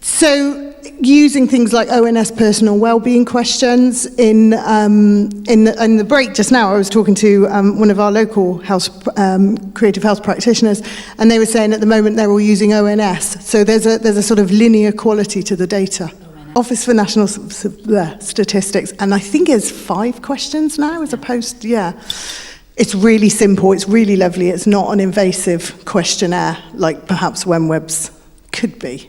So using things like ONS personal wellbeing questions in the break just now, I was talking to one of our local creative health practitioners, and they were saying at the moment they're all using ONS. So there's a sort of linear quality to the data. Office for National Statistics, and I think it's 5 questions now as opposed to, It's really simple, it's really lovely, it's not an invasive questionnaire like perhaps WenWeb's could be.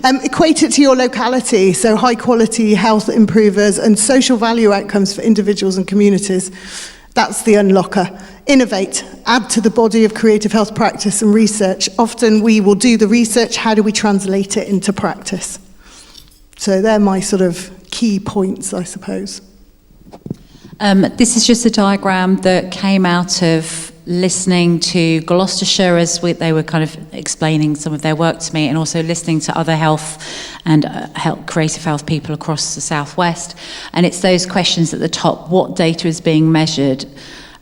Equate it to your locality, so high quality health improvers and social value outcomes for individuals and communities. That's the unlocker. Innovate, add to the body of creative health practice and research. Often we will do the research, how do we translate it into practice? So they're my sort of key points, I suppose. This is just a diagram that came out of listening to Gloucestershire as they were kind of explaining some of their work to me, and also listening to other health and creative health people across the southwest. And it's those questions at the top: what data is being measured,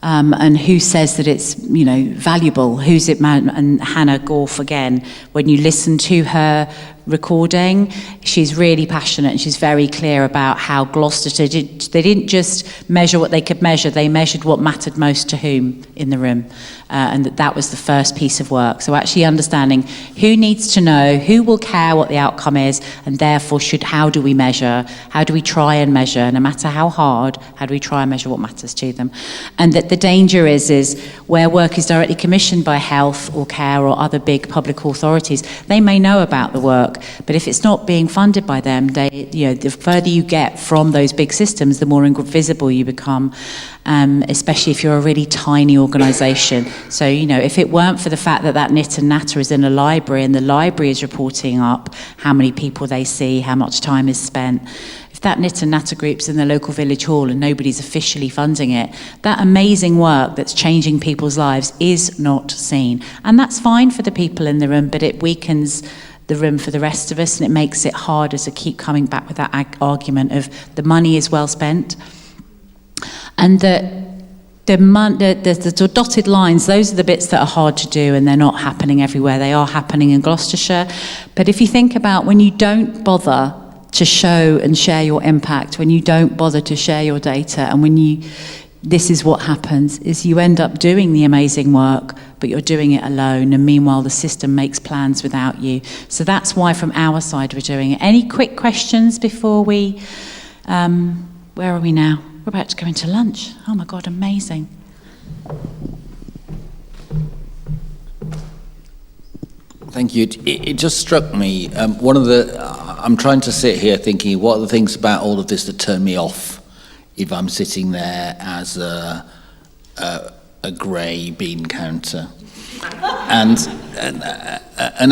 and who says that it's valuable? Who's it? And Hannah Gorf again. When you listen to her recording, she's really passionate and she's very clear about how Gloucestershire they didn't just measure what they could measure, they measured what mattered most to whom in the room, and that was the first piece of work. So actually understanding who needs to know, who will care what the outcome is, and therefore how do we measure, how do we try and measure, no matter how hard, how do we try and measure what matters to them. And that the danger is where work is directly commissioned by health or care or other big public authorities, they may know about the work, but if it's not being funded by them, the further you get from those big systems, the more invisible you become, especially if you're a really tiny organisation. So, if it weren't for the fact that knit and natter is in a library and the library is reporting up how many people they see, how much time is spent, if that knit and natter group's in the local village hall and nobody's officially funding it, that amazing work that's changing people's lives is not seen. And that's fine for the people in the room, but it weakens the room for the rest of us, and it makes it harder to keep coming back with that argument of the money is well spent. And the dotted lines, those are the bits that are hard to do, and they're not happening everywhere. They are happening in Gloucestershire. But if you think about when you don't bother to show and share your impact, when you don't bother to share your data, and this is what happens, is you end up doing the amazing work, but you're doing it alone, and meanwhile the system makes plans without you. So that's why from our side we're doing it. Any quick questions before we, where are we now? We're about to go into lunch. Oh my God, amazing. Thank you. It just struck me, I'm trying to sit here thinking, what are the things about all of this that turn me off if I'm sitting there as a grey bean counter? And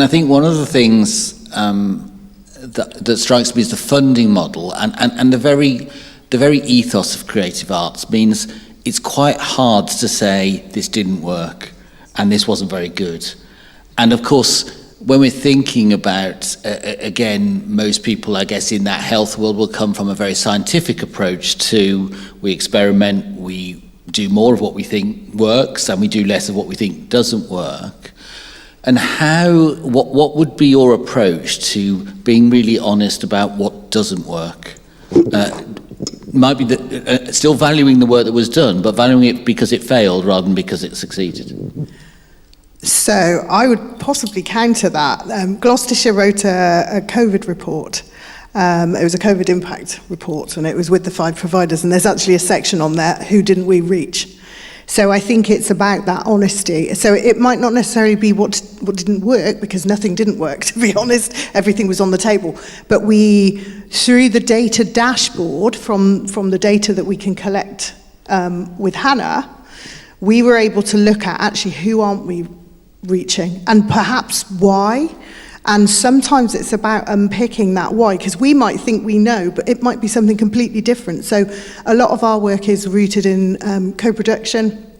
I think one of the things that strikes me is the funding model, and the very ethos of creative arts means it's quite hard to say this didn't work and this wasn't very good. And of course, when we're thinking about, again, most people, I guess, in that health world will come from a very scientific approach to, we experiment, we do more of what we think works, and we do less of what we think doesn't work. And what would be your approach to being really honest about what doesn't work. Might be still valuing the work that was done, but valuing it because it failed rather than because it succeeded. So I would possibly counter that. Gloucestershire wrote a COVID report. It was a COVID impact report, and it was with the 5 providers, and there's actually a section on there, who didn't we reach? So I think it's about that honesty. So it might not necessarily be what didn't work, because nothing didn't work, to be honest. Everything was on the table. But we, through the data dashboard, from the data that we can collect with Hannah, we were able to look at actually who aren't we reaching, and perhaps why. And sometimes it's about unpicking that why, because we might think we know, but it might be something completely different. So a lot of our work is rooted in co-production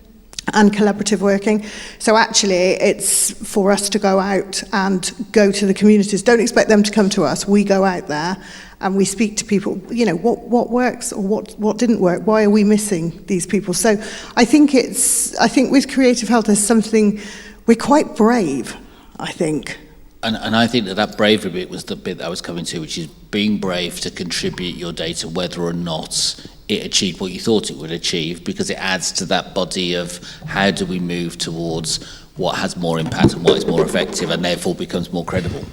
and collaborative working. So actually it's for us to go out and go to the communities. Don't expect them to come to us. We go out there and we speak to people, you know, what works or what didn't work? Why are we missing these people? So I think with creative health there's something, we're quite brave, I think. And I think that bravery bit was the bit that I was coming to, which is being brave to contribute your data whether or not it achieved what you thought it would achieve, because it adds to that body of how do we move towards what has more impact and what is more effective, and therefore becomes more credible.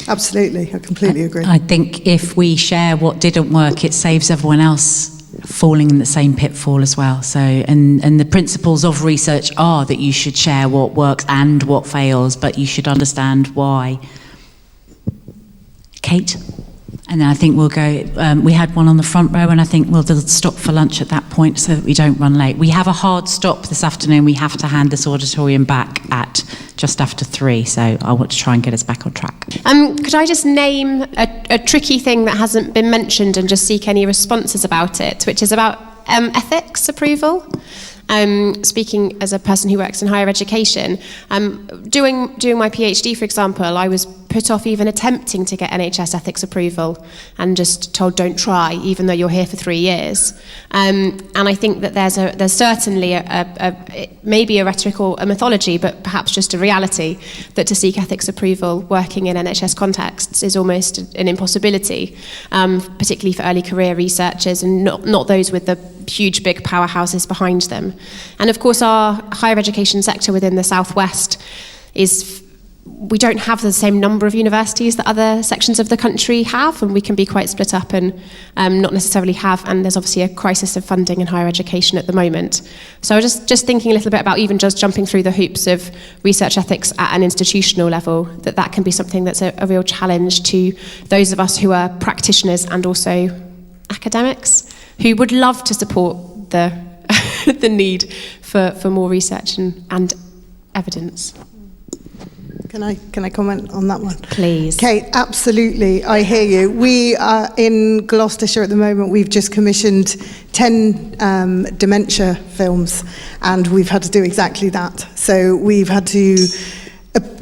Absolutely, I completely agree. I think if we share what didn't work, it saves everyone else falling in the same pitfall as well. So, and the principles of research are that you should share what works and what fails, but you should understand why. Kate? And then I think we'll go, we had one on the front row, and I think we'll stop for lunch at that point so that we don't run late. We have a hard stop this afternoon. We have to hand this auditorium back at just after 3, so I want to try and get us back on track. Could I just name a tricky thing that hasn't been mentioned and just seek any responses about it, which is about ethics approval? Speaking as a person who works in higher education, doing my PhD, for example, I was put off even attempting to get NHS ethics approval and just told don't try, even though you're here for 3 years. And I think that there's certainly maybe a rhetoric or a mythology, but perhaps just a reality that to seek ethics approval working in NHS contexts is almost an impossibility, particularly for early career researchers and not those with the huge big powerhouses behind them. And of course our higher education sector within the Southwest we don't have the same number of universities that other sections of the country have, and we can be quite split up and not necessarily have, and there's obviously a crisis of funding in higher education at the moment. So I was just thinking a little bit about even just jumping through the hoops of research ethics at an institutional level, that can be something that's a real challenge to those of us who are practitioners and also academics who would love to support the the need for more research and evidence. Can I comment on that one? Please. Kate, absolutely, I hear you. We are in Gloucestershire at the moment. We've just commissioned 10 dementia films, and we've had to do exactly that. So we've had to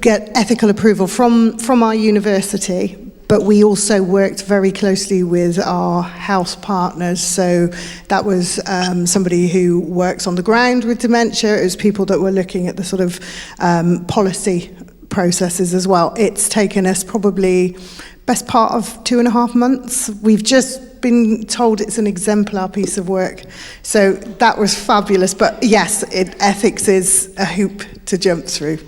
get ethical approval from our university, but we also worked very closely with our house partners. So that was somebody who works on the ground with dementia. It was people that were looking at the sort of policy processes as well. It's taken us probably best part of 2.5 months. We've just been told it's an exemplar piece of work. So that was fabulous. But yes, ethics is a hoop to jump through.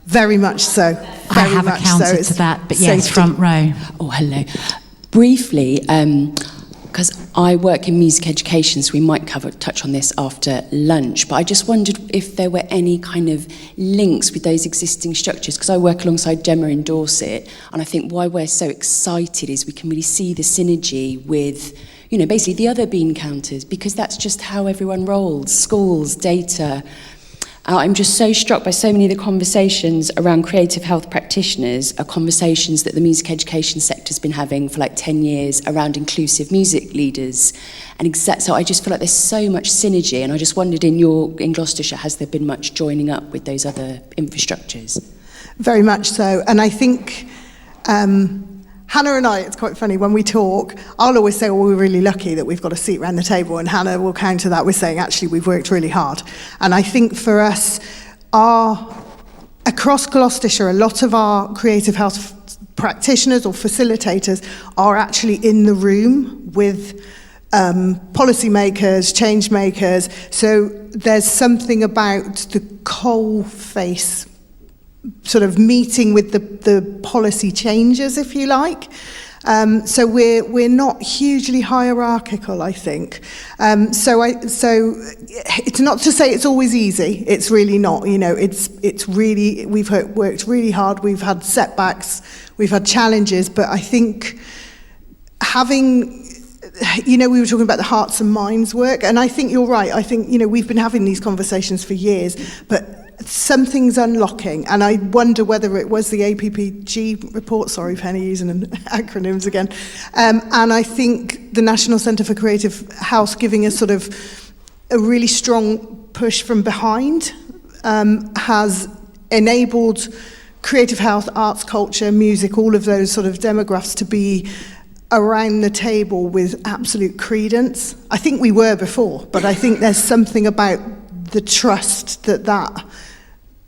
Very much so. I have a counter to that, but yes, front row. Oh, hello. Briefly, because I work in music education, so we might touch on this after lunch, but I just wondered if there were any kind of links with those existing structures, because I work alongside Gemma in Dorset, and I think why we're so excited is we can really see the synergy with, you know, basically the other bean counters, because that's just how everyone rolls, schools, data. I'm just so struck by so many of the conversations around creative health practitioners are conversations that the music education sector has been having for like 10 years around inclusive music leaders. And so I just feel like there's so much synergy, and I just wondered in Gloucestershire, has there been much joining up with those other infrastructures? Very much so. And I think Hannah and I, it's quite funny, when we talk, I'll always say, well, we're really lucky that we've got a seat around the table, and Hannah will counter that with saying, actually, we've worked really hard. And I think for us, across Gloucestershire, a lot of our creative health practitioners or facilitators are actually in the room with policymakers, change makers. So there's something about the coal face sort of meeting with the policy changers, if you like. So we're not hugely hierarchical, I think. So it's not to say it's always easy. It's really not. You know, it's really, we've worked really hard. We've had setbacks. We've had challenges. But I think having, you know, we were talking about the hearts and minds work, and I think you're right. I think, you know, we've been having these conversations for years, but something's unlocking, and I wonder whether it was the APPG report. Sorry, Penny, using acronyms again. And I think the National Centre for Creative Health giving us sort of a really strong push from behind has enabled creative health, arts, culture, music, all of those sort of demographics to be around the table with absolute credence. I think we were before, but I think there's something about the trust that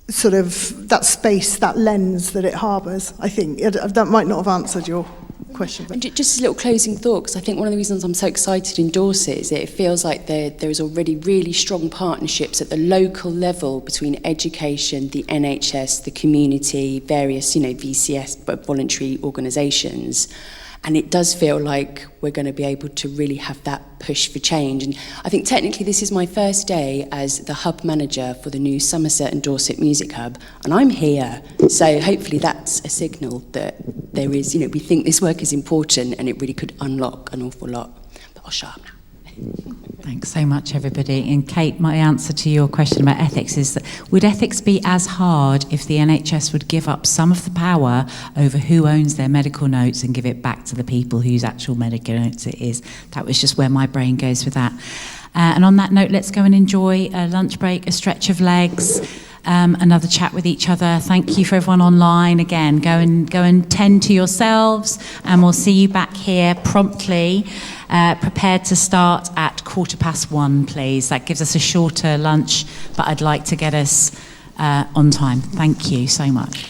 sort of, that space, that lens that it harbours. I think that might not have answered your question. But. And just a little closing thought, because I think one of the reasons I'm so excited in Dorset is that it feels like there is already really strong partnerships at the local level between education, the NHS, the community, various, you know, VCS, but voluntary organisations. And it does feel like we're going to be able to really have that push for change. And I think technically this is my first day as the hub manager for the new Somerset and Dorset Music Hub, and I'm here. So hopefully that's a signal that there is, you know, we think this work is important and it really could unlock an awful lot. But I'll shut up now. Thanks so much, everybody. And Kate, my answer to your question about ethics is that would ethics be as hard if the NHS would give up some of the power over who owns their medical notes and give it back to the people whose actual medical notes it is? That was just where my brain goes with that. And on that note, let's go and enjoy a lunch break, a stretch of legs, another chat with each other. Thank you for everyone online. Again, go and tend to yourselves, and we'll see you back here promptly. Prepared to start at 1:15, please. That gives us a shorter lunch, but I'd like to get us on time. Thank you so much.